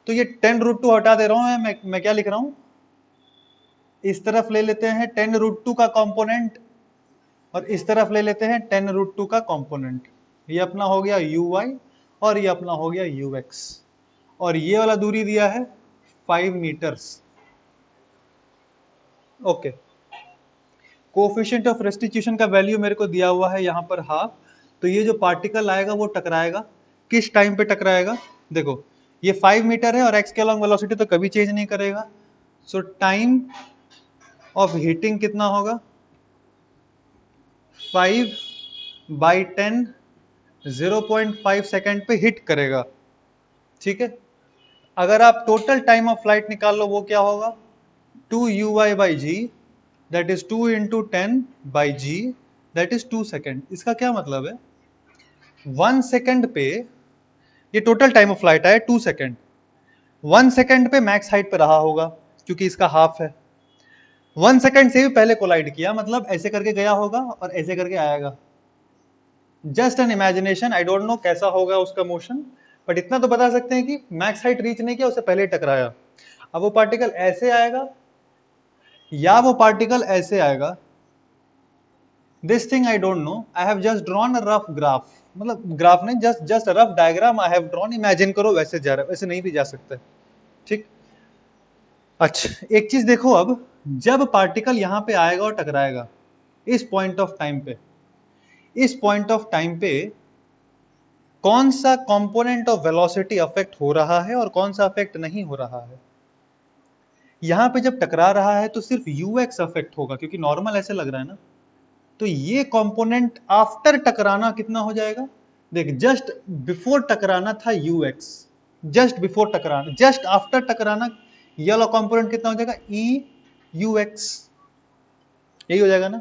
तो ये 10√2 हटा दे रहा हूं मैं क्या लिख रहा हूं, इस तरफ ले लेते हैं 10√2 का कंपोनेंट और इस तरफ ले लेते हैं 10√2 का कंपोनेंट। ये अपना हो गया uy और ये अपना हो गया ux, और ये वाला दूरी दिया है 5 metres, okay. Coefficient of restitution का वैल्यू मेरे को दिया हुआ है यहाँ पर हाफ। तो ये जो पार्टिकल आएगा वो टकराएगा, किस टाइम पे टकराएगा, देखो ये 5 मीटर है और x के अलॉन्ग वेलोसिटी तो कभी चेंज नहीं करेगा, सो टाइम ऑफ हीटिंग कितना होगा 5/10, 0.5 सेकेंड पे हिट करेगा, ठीक है। अगर आप टोटल टाइम ऑफ फ्लाइट निकाल लो, वो क्या होगा 2uy/g, that is 2 into 10/g, that is 2 second. इसका क्या मतलब है, 1 सेकेंड पे, ये टोटल टाइम ऑफ फ्लाइट है 2 सेकेंड, 1 सेकेंड पे मैक्स हाइट पे रहा होगा क्योंकि इसका हाफ है, 1 सेकेंड से भी पहले कोलाइड किया, मतलब ऐसे करके गया होगा और ऐसे करके आएगा। Just an imagination, I don't know कैसा होगा उसका मोशन, बट इतना तो बता सकते हैं कि मैक्स हाइट रीच नहीं किया, उससे पहले टकराया। अब वो पार्टिकल ऐसे आएगा या वो पार्टिकल ऐसे आएगा, this thing I don't know, I have just drawn a rough graph, मतलब ग्राफ नहीं, just rough diagram I have drawn, imagine करो वैसे जा रहा है, वैसे नहीं भी जा सकता, ठीक। अच्छा एक चीज देखो, अब जब पार्टिकल यहां पे आएगा और टकराएगा इस पॉइंट ऑफ टाइम पे, इस पॉइंट ऑफ टाइम पे कौन सा कंपोनेंट ऑफ वेलोसिटी अफेक्ट हो रहा है और कौन सा अफेक्ट नहीं हो रहा है। यहां पे जब टकरा रहा है तो सिर्फ ux अफेक्ट होगा क्योंकि नॉर्मल ऐसे लग रहा है ना, तो ये कंपोनेंट आफ्टर टकराना कितना हो जाएगा, देख जस्ट बिफोर टकराना था ux, जस्ट बिफोर टकराना, जस्ट आफ्टर टकराना ये वाला कंपोनेंट कितना हो जाएगा eux, यही हो जाएगा ना।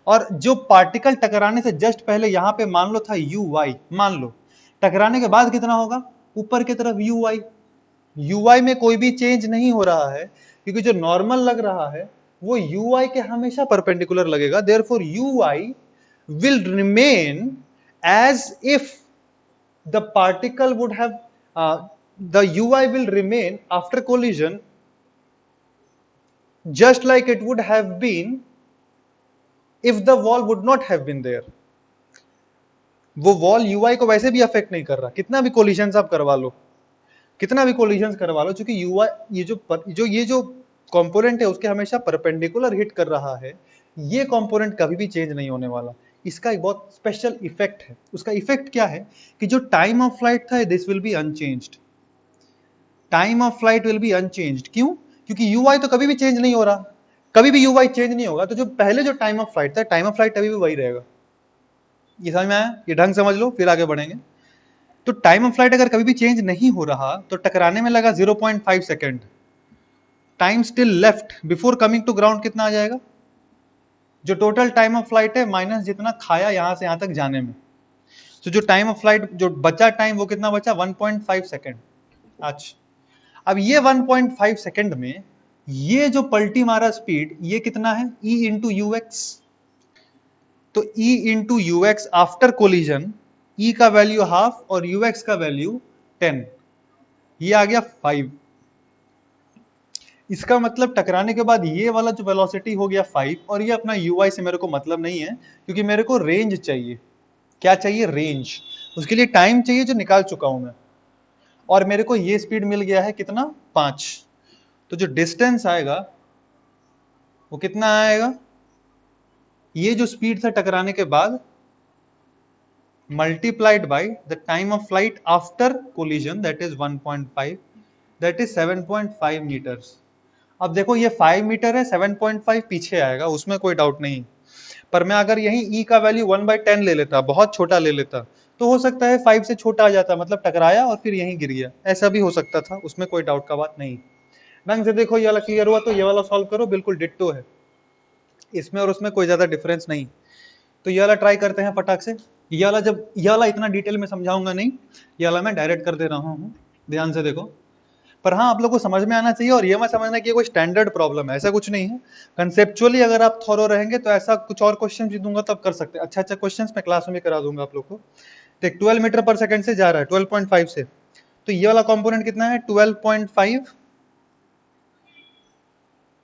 और जो पार्टिकल टकराने से जस्ट पहले यहां पे मान लो था uy, मान लो टकराने के बाद कितना होगा ऊपर की तरफ uy में कोई भी चेंज नहीं हो रहा है क्योंकि जो नॉर्मल लग रहा है वो uy के हमेशा परपेंडिकुलर लगेगा, therefore uy will remain as if the particle would have the uy will remain after collision just like it would have been if the wall would not have been there। वो wall UI को वैसे भी affect नहीं कर रहा, कितना भी collision आप करवा लो, कितना भी कोलिजन करवा लो, क्योंकि यूआई ये जो कंपोनेंट है उसके हमेशा परपेंडिकुलर हिट कर रहा है, ये कंपोनेंट कभी भी चेंज नहीं होने वाला। इसका एक बहुत स्पेशल इफेक्ट है, उसका इफेक्ट क्या है कि जो टाइम ऑफ फ्लाइट था this will be unchanged, time of flight will be unchanged. क्यों, क्योंकि यूआई तो कभी भी चेंज नहीं हो रहा, कभी भी यूआई चेंज नहीं होगा, तो जो पहले जो टाइम ऑफ फ्लाइट था, टाइम ऑफ फ्लाइट अभी भी वही रहेगा। ये समझ में आया, ये ढंग समझ लो फिर आगे बढ़ेंगे। तो टाइम ऑफ फ्लाइट अगर कभी भी चेंज नहीं हो रहा तो टकराने में लगा 0.5 second, time still left before coming to ground कितना आ जाएगा जो टोटल टाइम ऑफ फ्लाइट है माइनस जितना खाया यहां से यहां तक जाने में। तो जो टाइम ऑफ फ्लाइट जो बचा टाइम वो कितना बचा 1.5 सेकेंड। अच्छा अब ये 1.5 सेकेंड में ये जो पलटी मारा स्पीड ये कितना है e इंटू यू एक्स। तो e into you x after collision e का वैल्यू हाफ और ux का वैल्यू 10, ये आ गया 5। इसका मतलब टकराने के बाद ये वाला जो वेलोसिटी हो गया 5 और ये अपना ui से मेरे को मतलब नहीं है क्योंकि मेरे को रेंज चाहिए। क्या चाहिए? रेंज। उसके लिए टाइम चाहिए जो निकाल चुका हूं मैं, और मेरे को ये स्पीड मिल गया है कितना 5। तो जो डिस्टेंस आएगा वो कितना आएगा, ये जो स्पीड था टकराने के बाद multiplied by the time of flight after collision, that is 1.5, that is 7.5 meters। अब देखो ये 5 मीटर है, 7.5 पीछे आएगा, उसमें कोई डाउट नहीं। पर मैं अगर यही e का वैल्यू 1/10 ले लेता, बहुत छोटा ले लेता, तो हो सकता है 5 से छोटा आ जाता, मतलब टकराया और फिर यहीं गिर गया, ऐसा भी हो सकता था, उसमें कोई डाउट का बात नहीं। ढंग से देखो, ये वाला क्लियर हुआ तो ये वाला सॉल्व करो, बिल्कुल डिट्टो है, इसमें और उसमें कोई ज्यादा डिफरेंस नहीं। तो ये वाला ट्राई करते हैं फटाक से। ये वाला जब ये वाला इतना डिटेल में समझाऊंगा नहीं, ये वाला मैं डायरेक्ट कर दे रहा हूँ, ध्यान से देखो। पर हाँ आप लोग को समझ में आना चाहिए, और ये मत समझना कि ये कोई स्टैंडर्ड प्रॉब्लम है, ऐसा कुछ नहीं है। कंसेप्चुअली अगर आप थॉरो रहेंगे तो ऐसा कुछ और क्वेश्चन भी दूंगा तब कर सकते हैं, अच्छा अच्छा क्वेश्चन मैं क्लास में करा दूंगा आप लोग को। देख 12 मीटर पर सेकंड से जा रहा है 12.5 से, तो ये वाला कंपोनेंट कितना है 12.5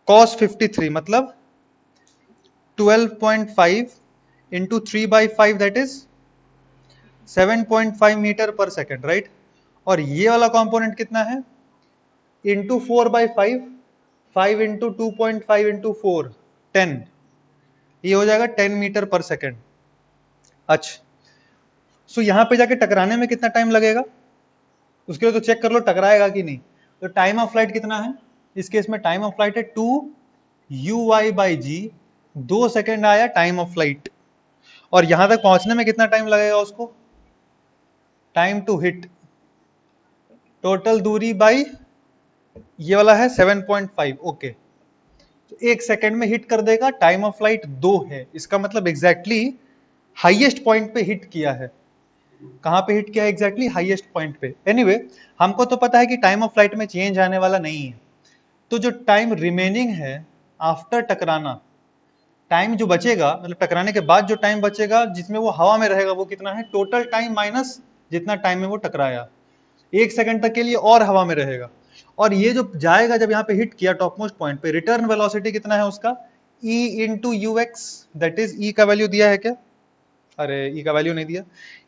cos 53, मतलब 12.5 इंटू 3/5 दैट इज 7.5 मीटर पर सेकेंड, राइट। और ये वाला कंपोनेंट कितना है इंटू 4/5, 5 इंटू 2.5 इंटू 4 10, ये हो जाएगा 10 मीटर पर सेकेंड। अच्छा सो यहां पे जाके टकराने में कितना टाइम लगेगा, उसके लिए तो चेक कर लो टकराएगा कि नहीं। तो टाइम ऑफ फ्लाइट कितना है इस केस में, टाइम ऑफ फ्लाइट है 2 uy/g, 2 सेकेंड आया टाइम ऑफ फ्लाइट। और यहां तक पहुंचने में कितना टाइम लगेगा उसको, टाइम टू हिट, टोटल दूरी बाई ये वाला है 7.5, ओके। तो 1 सेकेंड में हिट कर देगा, टाइम ऑफ फ्लाइट 2 है, इसका मतलब एग्जैक्टली हाईएस्ट पॉइंट पे हिट किया है। कहां पे हिट किया है एग्जैक्टली हाईएस्ट पॉइंट पे। एनीवे हमको तो पता है कि टाइम ऑफ फ्लाइट में चेंज आने वाला नहीं है, तो जो टाइम रिमेनिंग है आफ्टर टकराना, टाइम जो बचेगा मतलब टकराने के बाद जो टाइम बचेगा जिसमें वो हवा में रहेगा, वो कितना है टोटल टाइम माइनस जितना टाइम में वो टकराया, 1 सेकंड तक के लिए और हवा में रहेगा। और ये जो जाएगा जब यहाँ पे हिट किया टॉप मोस्ट पॉइंट पे, रिटर्न वेलोसिटी कितना है उसका e into you x, that is e का वैल्यू दिया है क्या, अरे e का वैल्यू नहीं दिया,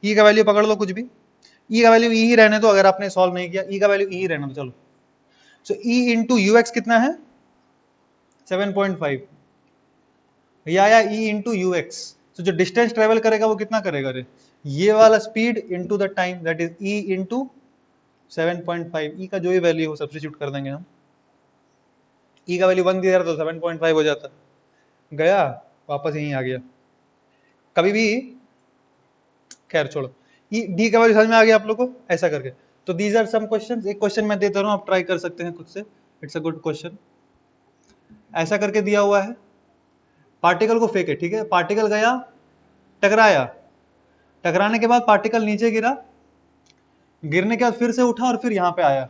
e का वैल्यू पकड़ लो कुछ भी, e का वैल्यू e ही रहने दो, अगर आपने सॉल्व नहीं किया e का वैल्यू e ही रहने दो, चलो। सो e इंटू यू एक्स कितना है 7.5, ये आया e इंटू यू एक्स। तो जो डिस्टेंस ट्रेवल करेगा वो कितना करेगा रे, ये वाला speed into the time, that is e into 7.5, ई का जो ही वैल्यू हो सब्स्टिट्यूट कर देंगे हम, ई का वैल्यू 1 दिया तो 7.5 हो जाता, गया वापस यहीं आ गया कभी भी, खैर छोड़ो। ई डी का वैल्यू समझ में आ गया आप लोग को, ऐसा करके। तो दीज आर सम क्वेश्चंस, एक क्वेश्चन मैं देता हूँ, आप ट्राई कर सकते हैं खुद से, इट्स अ गुड क्वेश्चन। ऐसा करके दिया हुआ है, पार्टिकल को फेंके, ठीक है, पार्टिकल गया टकराया, टकराने के बाद पार्टिकल नीचे गिरा, गिरने के बाद फिर से उठा और फिर यहां पे आया।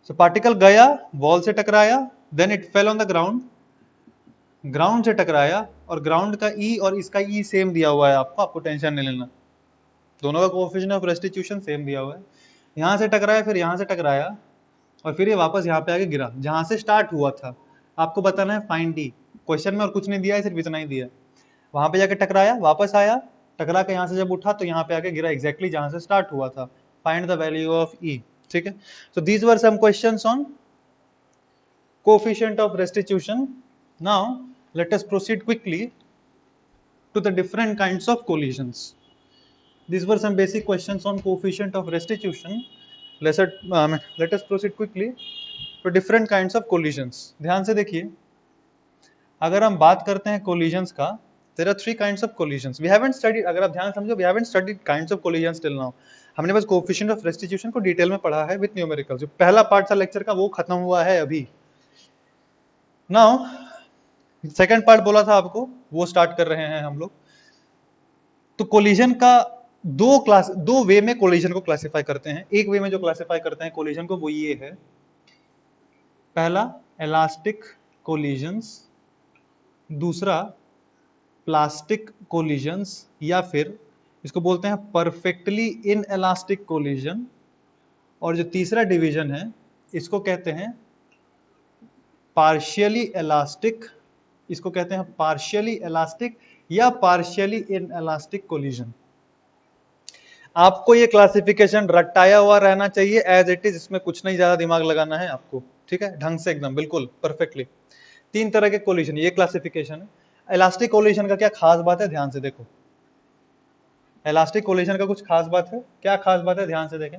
सो पार्टिकल गया, वॉल से टकराया, then it fell on the ground, ground से टकराया, और ग्राउंड का ई और इसका ई सेम दिया हुआ है आपको, आपको टेंशन नहीं लेना, दोनों का कोएफिशिएंट ऑफ रेस्टिट्यूशन सेम दिया हुआ है। यहां से टकराया, फिर यहां से टकराया, और फिर ये वापस यहाँ पे आके गिरा जहां से स्टार्ट हुआ था। आपको बताना है फाइंड डी, क्वेश्चन में और कुछ नहीं दिया है, सिर्फ इतना ही दिया। वहां पे जाके टकराया, वापस आया, टकरा के यहाँ से जब उठा तो यहाँ पे आके गिरा एग्जैक्टली जहां से स्टार्ट हुआ था। Find the value of e, ठीक है। So these were some questions on coefficient of restitution. Now let us proceed quickly to the different kinds of collisions. These were some basic questions on coefficient of restitution. Let us proceed quickly to different kinds of collisions. ध्यान से देखिए, अगर हम बात करते हैं collisions का, there are 3 kinds of collisions. We haven't studied, अगर आप ध्यान समझो, we haven't studied kinds of collisions till now. हमने बस coefficient of restitution को डिटेल में पढ़ा है with numerical. जो पहला पार्ट था लेक्चर का वो खत्म हुआ है अभी। नाउ सेकेंड पार्ट बोला था आपको वो स्टार्ट कर रहे हैं हम लोग। तो कोलिजन का दो वे में कोलिजन को क्लासिफाई करते हैं। एक वे में जो क्लासिफाई करते हैं कोलिजन को वो ये है, पहला इलास्टिक कोलिजन्स, दूसरा प्लास्टिक कोलिजन्स, या फिर इसको बोलते हैं परफेक्टली इन इलास्टिक कोलिजन, और जो तीसरा डिवीजन है इसको कहते हैं पार्शियली इलास्टिक, इसको कहते हैं पार्शियली इलास्टिक या पार्शियली इन इलास्टिक कोलिजन। आपको ये क्लासिफिकेशन रटाया हुआ रहना चाहिए एज इट इज, इसमें कुछ नहीं ज्यादा दिमाग लगाना है आपको, ठीक है, ढंग से एकदम बिल्कुल परफेक्टली। तीन तरह के कोलिजन, ये क्लासिफिकेशन है। इलास्टिक कोलिजन का क्या खास बात है, ध्यान से देखो। इलास्टिक कोलिजन का कुछ खास बात है, क्या खास बात है, ध्यान से देखें।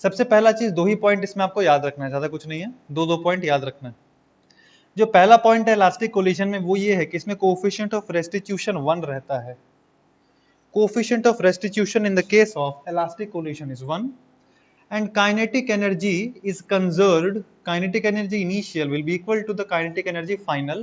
सबसे पहला चीज, दो ही पॉइंट इसमें आपको याद रखना है, ज्यादा कुछ नहीं है, दो पॉइंट याद रखना है। जो पहला पॉइंट है इलास्टिक कोलिजन में वो ये है कि इसमें कोएफिशिएंट ऑफ रेस्टिट्यूशन 1 रहता है। Coefficient of restitution in the case of elastic collision is 1 and kinetic energy is conserved. Kinetic energy initial will be equal to the kinetic energy final,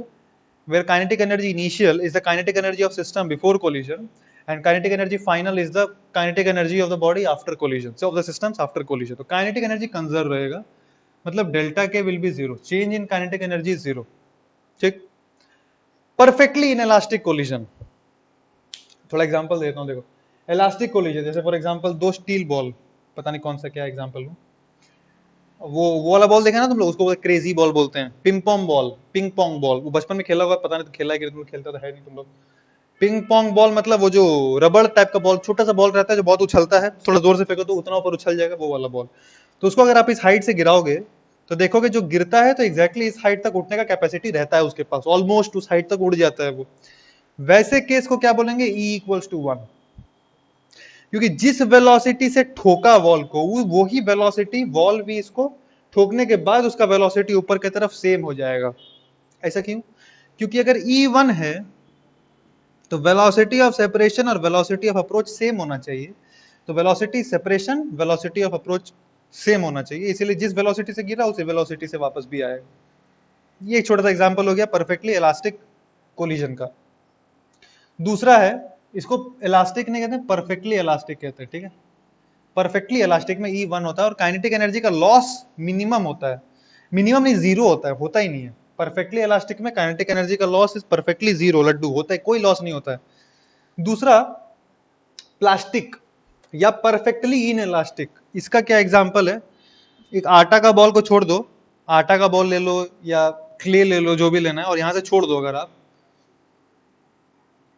where kinetic energy initial is the kinetic energy of system before collision and kinetic energy final is the kinetic energy of the body after collision, so of the systems after collision. तो kinetic energy conserve रहेगा, मतलब delta के will be 0, change in kinetic energy is 0, ठीक। perfectly inelastic collision, थोड़ा example देता हूँ, देखो elastic collision, जैसे फॉर एग्जांपल दो स्टील बॉल, पता नहीं कौन सा क्या एग्जांपल हो, वो वाला बॉल देखा ना तुम लोग, उसको क्रेजी बॉल बोलते हैं, पिंग पोंग बॉल, वो बचपन में खेला होगा, पता नहीं तो खेला है कि तुम लोग, खेलता तो है नहीं तुम लोग। पिंग पोंग बॉल मतलब वो जो रबड़ टाइप का बॉल, छोटा सा बॉल रहता है जो बहुत उछलता है, थोड़ा जोर से फेंको तो उतना ऊपर उछल जाएगा, वो वाला बॉल। तो उसको अगर आप इस हाइट से गिराओगे तो देखोगे जो गिरता है तो एग्जैक्टली इस हाइट तक उठने का कैपेसिटी रहता है उसके पास, ऑलमोस्ट उस हाइट तक उड़ जाता है वो। वैसे केस को क्या बोलेंगे, E = 1, क्योंकि जिस वेलोसिटी से ठोका वॉल को, वो ही वेलोसिटी वॉल भी इसको ठोकने के बाद उसका वेलोसिटी ऊपर की तरफ सेम हो जाएगा। ऐसा क्यों, क्योंकि अगर E1 है तो वेलोसिटी ऑफ सेपरेशन और वेलोसिटी ऑफ अप्रोच सेम होना चाहिए। तो velocity separation, velocity of approach same होना चाहिए, इसीलिए जिस वेलोसिटी से गिरा उसी वेलोसिटी से वापस भी आएगा। ये एक छोटा सा एग्जांपल हो गया परफेक्टली इलास्टिक कोलिजन का। दूसरा है, इसको इलास्टिक नहीं कहते, परफेक्टली इलास्टिक कहते हैं, ठीक है। परफेक्टली इलास्टिक में E1 होता है और काइनेटिक एनर्जी का लॉस मिनिमम होता है, मिनिमम नहीं, 0 होता है, होता ही नहीं है। परफेक्टली इलास्टिक में काइनेटिक एनर्जी का लॉस इज परफेक्टली 0, लड्डू होता है, कोई लॉस नहीं होता है। दूसरा प्लास्टिक या परफेक्टली इन इलास्टिक, इसका क्या एग्जांपल है, एक आटा का बॉल को छोड़ दो, आटा का बॉल ले लो या क्ले ले लो, जो भी लेना है, और यहां से छोड़ दो, अगर आप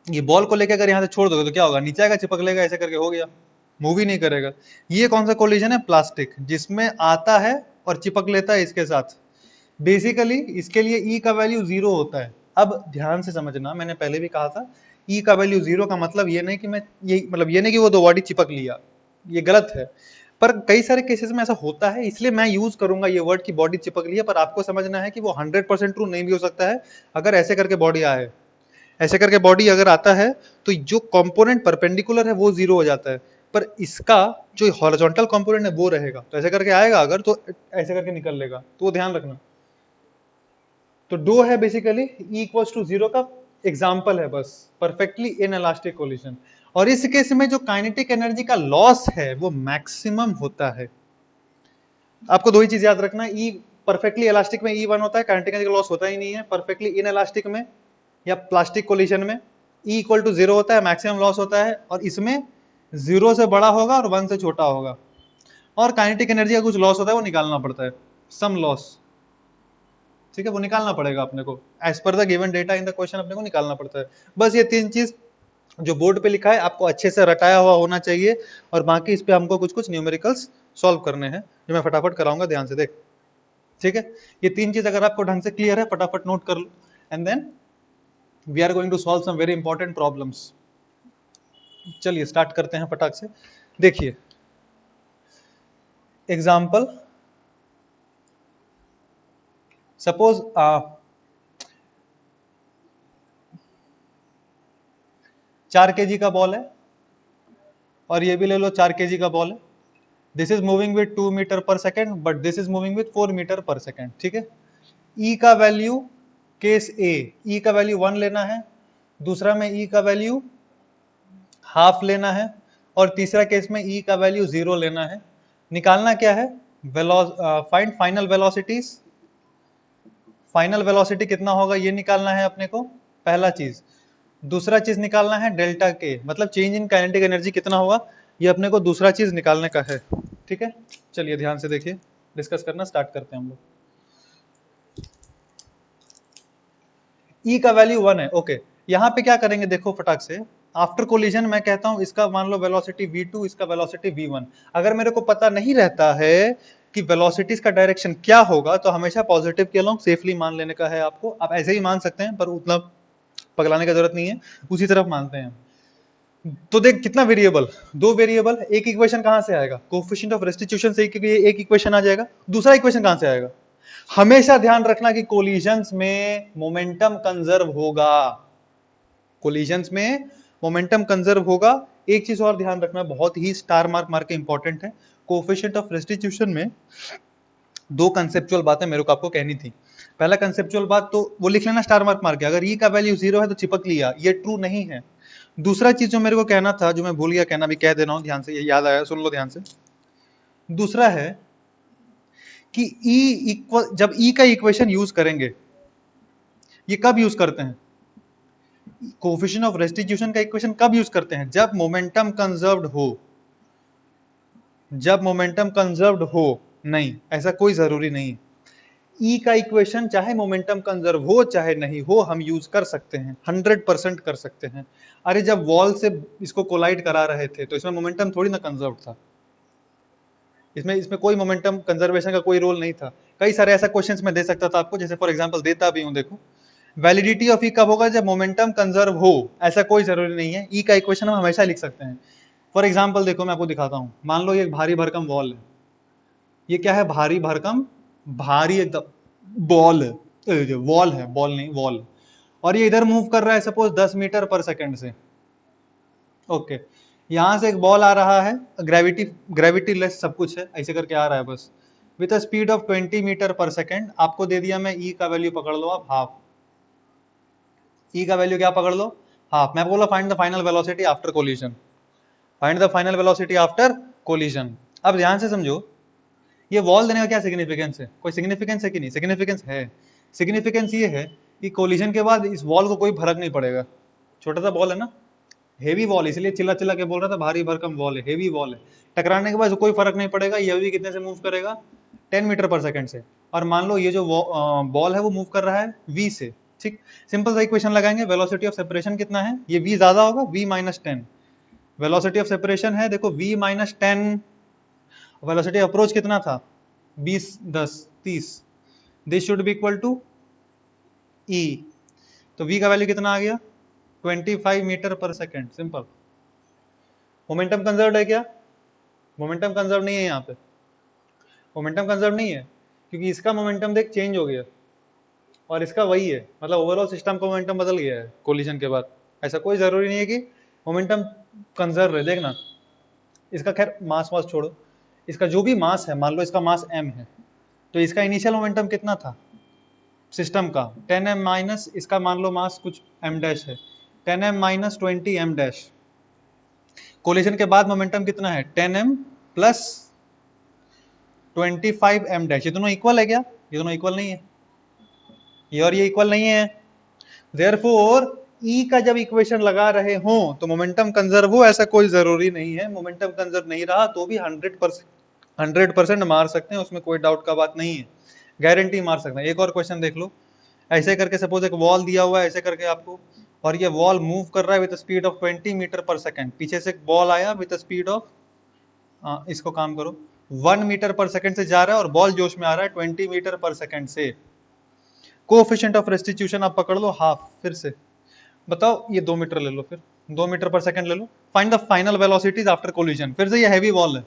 ये बॉल को लेकर अगर यहां से छोड़ दोगे तो क्या होगा, नीचे आएगा, चिपक लेगा, ऐसे करके हो गया, मूव ही नहीं करेगा। ये कौन सा कोलिजन है, प्लास्टिक, जिसमें आता है और चिपक लेता है इसके साथ। बेसिकली इसके लिए E का वैल्यू 0 होता है। अब ध्यान से समझना, मैंने पहले भी कहा था E का वैल्यू 0 का मतलब ये नहीं कि मैं ये मतलब ये नहीं कि वो दो बॉडी चिपक लिया, ये गलत है। पर कई सारे केसेस में ऐसा होता है, इसलिए मैं यूज करूंगा ये वर्ड की बॉडी चिपक लिया, पर आपको समझना है कि वो 100% ट्रू नहीं भी हो सकता है। अगर ऐसे करके बॉडी आए, ऐसे करके बॉडी अगर आता है तो जो कंपोनेंट परपेंडिकुलर है वो 0 हो जाता है, पर इसका जो हॉरिजॉन्टल कंपोनेंट है वो रहेगा। तो ऐसे करके आएगा अगर, तो ऐसे करके निकल लेगा, तो वो ध्यान रखना। तो डो है बेसिकली E = 0 का एग्जाम्पल है बस, परफेक्टली इन इलास्टिक कोलिजन। और इस केस में जो काइनेटिक एनर्जी का लॉस है वो मैक्सिमम होता है। आपको दो ही चीज याद रखना, E परफेक्टली इलास्टिक में E1 होता है, काइनेटिक एनर्जी का लॉस होता ही नहीं है। परफेक्टली इन इलास्टिक में या प्लास्टिक कोलिजन में E = 0 होता है, मैक्सिमम लॉस होता है, और इसमें 0 से बड़ा होगा और 1 से छोटा होगा। और काइनेटिक एनर्जी का कुछ लॉस होता है, वो निकालना पड़ता है, सम लॉस, ठीक है, वो निकालना पड़ेगा अपने को, as per the given data in the question अपने को निकालना पड़ता है। बस ये तीन चीज जो बोर्ड पे लिखा है आपको अच्छे से रटाया हुआ होना चाहिए, और बाकी इस पे हमको कुछ कुछ न्यूमेरिकल्स सॉल्व करने हैं, जो मैं फटाफट कराऊंगा, ध्यान से देख, ठीक है। ये तीन चीज अगर आपको ढंग से क्लियर है, फटाफट नोट कर लो, and then we are going to solve some very important problems. चलिए स्टार्ट करते हैं फटाक से। देखिए एग्जाम्पल, सपोज 4 kg का बॉल है, और ये भी ले लो 4 kg का बॉल है। This is moving with 2 metre पर second, but this is moving with 4 metre पर सेकेंड, ठीक है। E का वैल्यू, केस ए, E का वैल्यू 1 लेना है, दूसरा में ई का वैल्यू हाफ लेना है, और तीसरा केस में ई का वैल्यू 0 लेना है। निकालना क्या है? Find final velocities. Final velocity कितना होगा ये निकालना है अपने को, पहला चीज। दूसरा चीज निकालना है डेल्टा के, मतलब चेंज इन काइनेटिक एनर्जी कितना होगा, ये अपने को दूसरा चीज निकालने का है। ठीक है, चलिए ध्यान से देखिए, डिस्कस करना स्टार्ट करते हैं हम लोग। ई का वैल्यू 1 है, ओके। यहाँ पे क्या करेंगे देखो फटाक से, आफ्टर कोलिजन मैं कहता हूं इसका मान लो वेलोसिटी v2, इसका वेलोसिटी v1। अगर मेरे को पता नहीं रहता है कि वेलोसिटीज का डायरेक्शन क्या होगा, तो हमेशा पॉजिटिव के अलोंग सेफली मान लेने का है आपको। आप ऐसे ही मान सकते हैं, पर उतना पगलाने की जरूरत नहीं है, उसी तरफ मानते हैं। तो देख कितना वेरिएबल, दो वेरिएबल, एक इक्वेशन कहां से आएगा? कोएफिशिएंट ऑफ रेस्टिट्यूशन से एक इक्वेशन आ जाएगा। दूसरा इक्वेशन कहां से आएगा? हमेशा ध्यान रखना कि कोलिजन्स में मोमेंटम कंजर्व होगा, कोलिजन्स में मोमेंटम कंजर्व होगा। एक चीज और ध्यान रखना, बहुत ही स्टार मार्क मार के इंपॉर्टेंट है, कोएफिशिएंट ऑफ रेस्टिट्यूशन में दो कंसेप्चुअल बातें मेरे को आपको कहनी थी। पहला कंसेप्चुअल बात तो वो लिख लेना स्टार मार्क मार के, अगर ई का वैल्यू 0 है तो चिपक लिया, ये ट्रू नहीं है। दूसरा चीज जो मेरे को कहना था, जो मैं भूल गया कहना, भी कह दे रहा हूं, ध्यान से, ये याद आया, सुन लो ध्यान से। दूसरा है कि E इक्वल, जब E का इक्वेशन यूज करेंगे, ये कब यूज करते हैं? कोएफिशिएंट ऑफ रेस्टिट्यूशन का इक्वेशन कब यूज करते हैं? जब मोमेंटम कंजर्व्ड हो। जब मोमेंटम कंजर्व्ड हो, नहीं, ऐसा कोई जरूरी नहीं। ई का इक्वेशन चाहे मोमेंटम कंजर्व हो चाहे नहीं हो, हम यूज कर सकते हैं, 100% कर सकते हैं। अरे जब वॉल से इसको कोलाइड करा रहे थे तो इसमें मोमेंटम थोड़ी ना कंजर्व था, इसमें इसमें कोई मोमेंटम कंजर्वेशन का कोई रोल नहीं था। कई सारे ऐसा क्वेश्चंस मैं दे सकता था आपको, जैसे फॉर एग्जांपल देता भी हूं, देखो वैलिडिटी ऑफ ई कब होगा? जब मोमेंटम कंजर्व हो, ऐसा कोई जरूरी नहीं है। ई का इक्वेशन हम हमेशा लिख सकते हैं। फॉर एग्जाम्पल देखो, मैं आपको दिखाता हूं, मान लो ये भारी भरकम वॉल है, ये क्या है? भारी भरकम, भारी एकदम बॉल है, वॉल है, बॉल नहीं वॉल, और ये इधर मूव कर रहा है सपोज 10 मीटर पर सेकंड से। ओके, यहां से एक बॉल आ रहा है, ग्रेविटी लेस सब कुछ है, ऐसे करके आ रहा है bus, with a speed of 20 metre पर सेकंड। आपको दे दिया मैं ई का वैल्यू, पकड़ लो आप हाफ। ई का वैल्यू क्या पकड़ लो? हाफ। मैं बोला find the final velocity after collision, find the final velocity after collision. अब ध्यान से समझो, ये वॉल देने का क्या सिग्निफिकेंस है? कोई सिग्निफिकेंस है कि नहीं? सिग्निफिकेंस है। सिग्निफिकेंस ये है कि कोलिजन के बाद इस वॉल को कोई फर्क नहीं पड़ेगा, छोटा सा बॉल है ना, हेवी वॉल, इसलिए चिल्ला चिल्ला के बोल रहा था भारी भरकम वॉल है, हेवी वॉल है। टकराने के बाद कोई फर्क नहीं पड़ेगा, ये भी कितने से मूव करेगा? 10 मीटर पर सेकंड से। और मान लो ये जो बॉल है वो मूव कर रहा है v से, ठीक। सिंपल सा इक्वेशन लगाएंगे, वेलोसिटी ऑफ सेपरेशन कितना है? ये v ज्यादा होगा, v minus 10। Velocity of separation है देखो v माइनस 10, वेलोसिटी अप्रोच कितना था? 20 10 30, this should be equal to E. तो v का वैल्यू कितना आ गया? 25 मीटर पर सेकंड। सिंपल। मोमेंटम कंजर्व है क्या? मोमेंटम कंजर्व नहीं है, यहाँ पे मोमेंटम कंजर्व नहीं है, क्योंकि इसका मोमेंटम देख चेंज हो गया और इसका वही है, मतलब ओवरऑल सिस्टम का मोमेंटम बदल गया है कोलिजन के बाद। ऐसा कोई जरूरी नहीं है कि मोमेंटम कंजर्व है। देखना, इसका खैर मास वास छोड़ो, इसका जो भी मास है, मान लो इसका मास m है, तो इसका इनिशियल मोमेंटम कितना था सिस्टम का? 10m माइनस इसका मान लो मास कुछ m डैश है, 10m minus 20m dash. Collision के बाद मोमेंटम कितना है? 10m plus 25m dash. ये दोनों इक्वल है क्या? ये दोनों इक्वल नहीं है, ये और ये इक्वल नहीं है। देयरफॉर ई का जब इक्वेशन लगा रहे हो तो मोमेंटम कंजर्व हो, ऐसा कोई जरूरी नहीं है। मोमेंटम कंजर्व नहीं रहा तो भी 100% मार सकते हैं, उसमें कोई डाउट का बात नहीं है, गारंटी मार सकते हैं। एक और क्वेश्चन देख लो, ऐसे करके सपोज एक वॉल दिया हुआ है ऐसे करके आपको, और ये वॉल मूव कर रहा है विद स्पीड ऑफ 20 मीटर पर सेकंड। पीछे से एक बॉल आया विद स्पीड ऑफ, इसको काम करो, 1 मीटर पर सेकंड से जा रहा है और बॉल जोश में आ रहा है 20 मीटर पर सेकंड से। कोएफिशिएंट ऑफ रेस्टिट्यूशन आप पकड़ लो हाफ। फिर से बताओ, ये 2 मीटर ले लो, फिर 2 मीटर पर सेकंड ले लो। Find the final velocities after collision. फिर से ये हैवी वॉल है,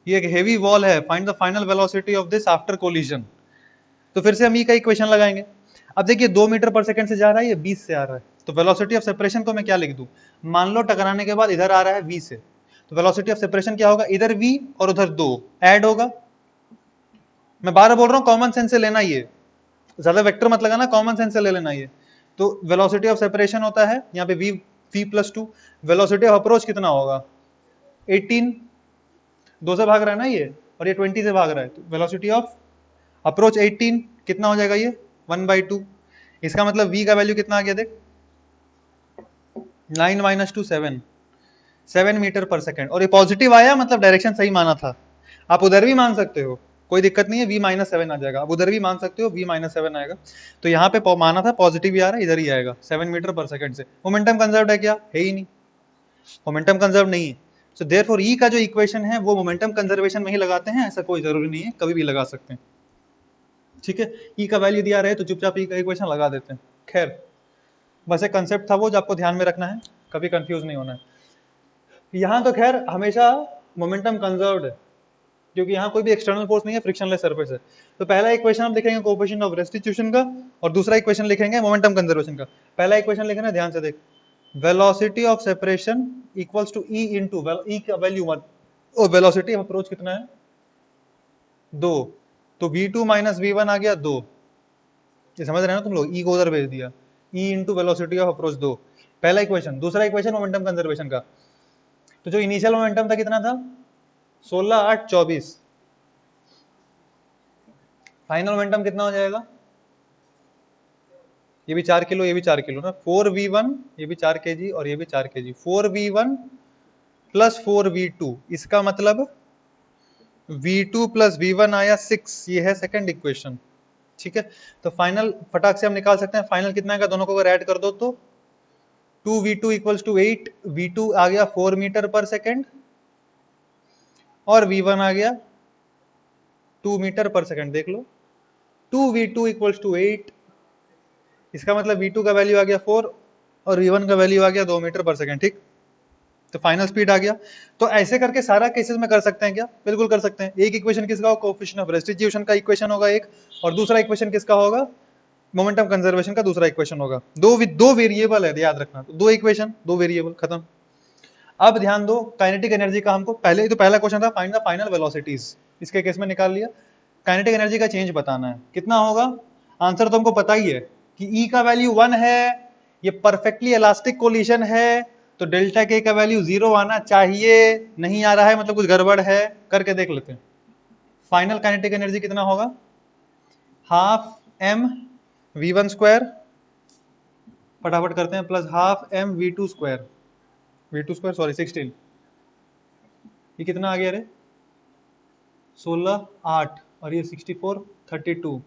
ये एक हेवी वॉल है, find the final velocity of this after collision. तो फिर से हम ई का इक्वेशन लगाएंगे। अब देखिए 2 मीटर पर सेकंड से जा रहा है, ये 20 से आ रहा है, तो वेलोसिटी ऑफ सेपरेशन को मैं क्या लिख दूं? मान लो टकराने के बाद इधर आ रहा है v से, तो वेलोसिटी ऑफ सेपरेशन क्या होगा? इधर v और उधर 2 ऐड होगा। मैं बार बोल रहा हूं कॉमन सेंस से लेना, ये ज्यादा वेक्टर मत लगाना, कॉमन सेंस से ले लेना ये। तो वेलोसिटी ऑफ सेपरेशन होता है यहाँ पे v plus 2, velocity of approach कितना होगा 18, 2 से भाग रहा है ना ये, और ये 20 से भाग रहा है, तो वेलोसिटी ऑफ अप्रोच 18 कितना हो जाएगा ये 1/2। इसका मतलब v का वैल्यू कितना आ गया देख 9 माइनस 2 7 मीटर पर सेकेंड, और ये पॉजिटिव आया मतलब डायरेक्शन सही माना था। आप उधर भी मान सकते हो, कोई दिक्कत नहीं है, v-7 आ जाएगा, आप उधर भी मान सकते हो v-7 आएगा। तो यहाँ पे माना था पॉजिटिव ही आ रहा है, इधर ही आएगा 7 मीटर पर सेकेंड से। मोमेंटम कंजर्व है क्या, है ही नहीं, मोमेंटम कंजर्व नहीं है। सो देयरफॉर ई का जो इक्वेशन है वो मोमेंटम कंजर्वेशन में ही लगाते हैं, ऐसा कोई जरूरी नहीं है, कभी भी लगा सकते हैं। ठीक है, ई का वैल्यू दिया रहे तो चुपचाप ई का इक्वेशन लगा देते हैं। खैर बस एक कंसेप्ट था वो जो आपको ध्यान में रखना है, कभी कंफ्यूज नहीं होना है। यहाँ तो खैर हमेशा मोमेंटम कंजर्व्ड है क्योंकि यहाँ कोई भी एक्सटर्नल फोर्स नहीं है, फ्रिक्शनलेस सरफेस है। तो पहला इक्वेशन हम लिखेंगे कोएफिशिएंट ऑफ रेस्टिट्यूशन का, और दूसरा इक्वेशन लिखेंगे मोमेंटम कंजर्वेशन का। पहला इक्वेशन लिखना ध्यान से देख, velocity of separation equals to E into E का वैल्यू 1 और वेलोसिटी ऑफ अप्रोच कितना है 2, तो v2 माइनस v1 आ गया 2। ये समझ रहे हो ना तुम लोग, ई को उधर भेज दिया, E into velocity of approach 2, पहला इक्वेशन। दूसरा इक्वेशन मोमेंटम कंजर्वेशन का, तो जो इनिशियल मोमेंटम था कितना था 16 8 24, फाइनल मोमेंटम कितना हो जाएगा, ये भी 4 किलो ये भी 4 किलो ना, 4v1, ये भी 4 kg और ये भी 4 kg, 4v1 प्लस 4v2, इसका मतलब v2 प्लस v1 आया 6, ये है सेकंड इक्वेशन। ठीक है, तो फाइनल फटाक से हम निकाल सकते हैं, फाइनल कितना आएगा, दोनों को अगर ऐड कर दो तो 2v2 इक्वल्स टू 8, v2 आ गया 4 मीटर पर सेकेंड और v1 आ गया 2 मीटर पर सेकेंड। देख लो 2v2 इक्वल्स टू 8, इसका मतलब v2 का वैल्यू आ गया 4 और v1 का वैल्यू आ गया 2 मीटर पर सेकेंड। ठीक, तो फाइनल स्पीड आ गया। तो ऐसे करके सारा केसेस में कर सकते हैं क्या, बिल्कुल कर सकते हैं। एक इक्वेशन किसका होगा, कोएफिशिएंट ऑफ रेस्टिट्यूशन का इक्वेशन होगा एक, और दूसरा इक्वेशन किसका होगा, मोमेंटम कंजर्वेशन का दूसरा इक्वेशन होगा। दो वेरिएबल है, याद रखना, तो 2 इक्वेशन 2 वेरिएबल, खत्म। अब ध्यान दो काइनेटिक एनर्जी का, हमको पहले तो पहला क्वेश्चन था फाइंड द फाइनल वेलोसिटीज, इसके केस में निकाल लिया। काइनेटिक एनर्जी का चेंज बताना है, कितना होगा, आंसर तो हमको पता ही है कि ई का वैल्यू 1 है, ये परफेक्टली इलास्टिक कोलिशन है, तो डेल्टा के का वैल्यू 0 आना चाहिए, नहीं आ रहा है मतलब कुछ गड़बड़ है, करके देख लेते हैं। फाइनल काइनेटिक एनर्जी कितना होगा, हाफ m v1 स्क्वायर, फटाफट करते हैं, plus half m v2 square, v2 square sorry 16, ये कितना आ गया रे 16 8 और ये 64 32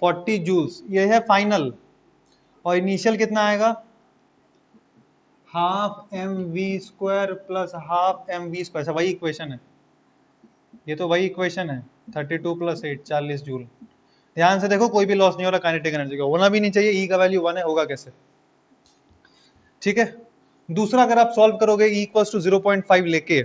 40 जूल्स, ये है फाइनल। और इनिशियल कितना आएगा, half m v square plus half m v square, वही इक्वेशन है, ये तो वही इक्वेशन है, 32 प्लस 8 40 जूल। ध्यान से देखो कोई भी लॉस नहीं हो रहा काइनेटिक एनर्जी का, होना भी नहीं चाहिए, ई का वैल्यू 1 है, होगा कैसे। ठीक है, दूसरा अगर आप सॉल्व करोगे ई इक्वल्स टू 0.5 लेके,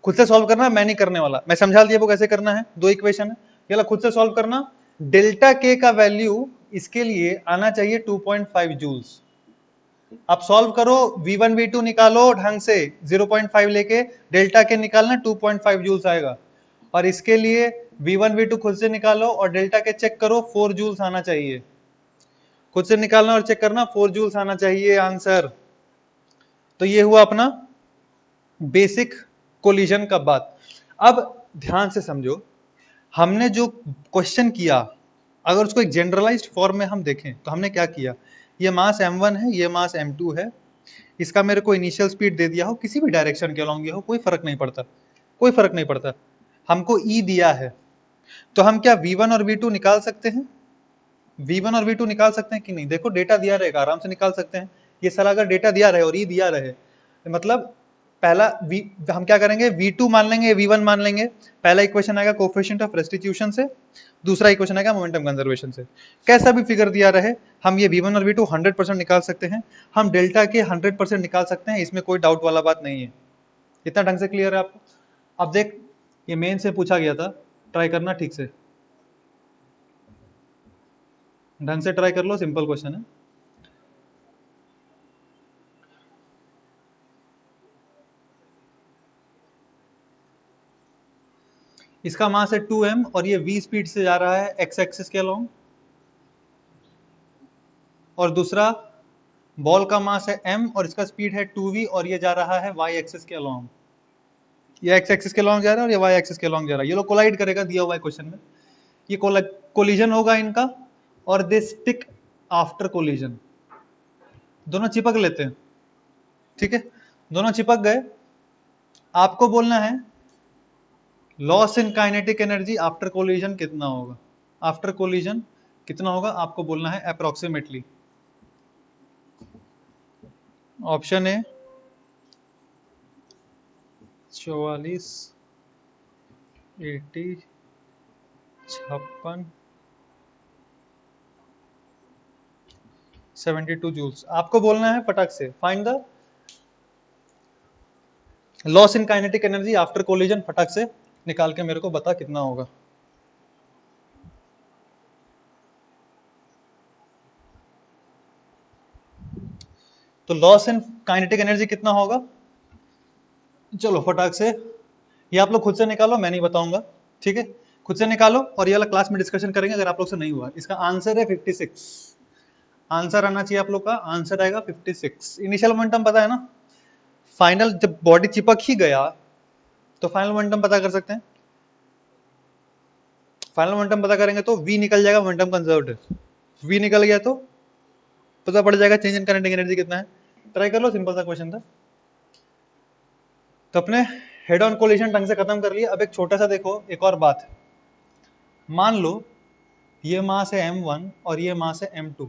खुद से सॉल्व करना, मैं नहीं करने वाला, मैं समझा दिया वो कैसे करना है, 2 इक्वेशन है, ये खुद से सॉल्व करना। डेल्टा के का वैल्यू इसके लिए आना चाहिए 2.5 जूल्स। आप सॉल्व करो, v1 v2 निकालो ढंग से 0.5 लेके, डेल्टा के निकालना 2.5 जूल्स आएगा, और इसके लिए v1 v2 खुद से निकालो और डेल्टा के चेक करो, 4 जूल्स आना चाहिए, खुद से निकालना और चेक करना, 4 जूल्स आना चाहिए आंसर। तो ये हुआ अपना बेसिक कोलिजन का बात। अब ध्यान से समझो, हमने जो क्वेश्चन किया अगर उसको एक जनरलाइज्ड फॉर्म में हम देखें तो हमने क्या किया, ये मास m1 है, ये मास m2 है, इसका मेरे को इनिशियल स्पीड दे दिया हो, किसी भी डायरेक्शन के अलॉन्ग हो, कोई फर्क नहीं पड़ता, कोई फर्क नहीं पड़ता, हमको E दिया है, तो हम क्या v1 और v2 निकाल सकते हैं, v1 और v2 निकाल सकते हैं कि नहीं, देखो डेटा दिया रहेगा, आराम से निकाल सकते हैं। ये सारा अगर डेटा दिया रहे और E दिया रहे, मतलब पहला हम क्या करेंगे, v2 मान लेंगे, v1 मान लेंगे, पहला इक्वेशन आएगा कोएफिशिएंट ऑफ रेस्टिट्यूशन से, दूसरा इक्वेशन आएगा मोमेंटम कंजर्वेशन से। कैसा भी फिगर दिया रहे हम ये v1 और v2 100% निकाल सकते हैं, हम डेल्टा के 100% निकाल सकते हैं, इसमें कोई डाउट वाला बात नहीं है। इतना ढंग से क्लियर है आपको। अब देख, ये मेन से पूछा गया था, ट्राई करना ठीक से, ढंग से ट्राई कर लो, सिंपल क्वेश्चन है। इसका मास है 2m और ये v स्पीड से जा रहा है x एक्सिस के अलोंग, और दूसरा बॉल का मास है m और इसका स्पीड है 2v और ये जा रहा है y एक्सिस के अलोंग, ये x एक्सिस के अलोंग जा रहा है और ये y एक्सिस के अलोंग जा रहा है। ये लोग कोलाइड करेगा दिया हुआ है क्वेश्चन में, ये कोलिजन होगा इनका और दे स्टिक आफ्टर कोलिजन, दोनों चिपक लेते हैं, ठीक है, दोनों चिपक गए। आपको बोलना है loss in kinetic energy after collision कितना होगा, आफ्टर कोलिजन कितना होगा आपको बोलना है अप्रोक्सीमेटली। Option A 44, 80, 56, 72 joules. आपको बोलना है फटाक से find the loss in kinetic energy after collision, फटाक से निकाल के मेरे को बता कितना होगा। तो लॉस इन काइनेटिक एनर्जी कितना होगा, चलो फटाक से ये आप लोग खुद से निकालो, मैं नहीं बताऊंगा, ठीक है, खुद से निकालो और ये वाला क्लास में डिस्कशन करेंगे अगर आप लोग से नहीं हुआ। इसका आंसर है 56, आंसर आना चाहिए आप लोग का, आंसर आएगा 56। इनिशियल मोमेंटम पता है ना, फाइनल जब बॉडी चिपक ही गया तो फाइनल मोमेंटम पता कर सकते हैं, फाइनल मोमेंटम पता करेंगे तो v निकल जाएगा, मोमेंटम कंजर्वेटिव, v निकल गया तो पता पड़ जाएगा चेंज इन काइनेटिक एनर्जी कितना है। ट्राई कर लो, सिंपल सा क्वेश्चन था। तो अपने हेड ऑन कोलिजन ढंग से खत्म कर लिया। अब एक छोटा सा देखो, एक और बात है, मान लो ये मास है m1 और ये मास है m2,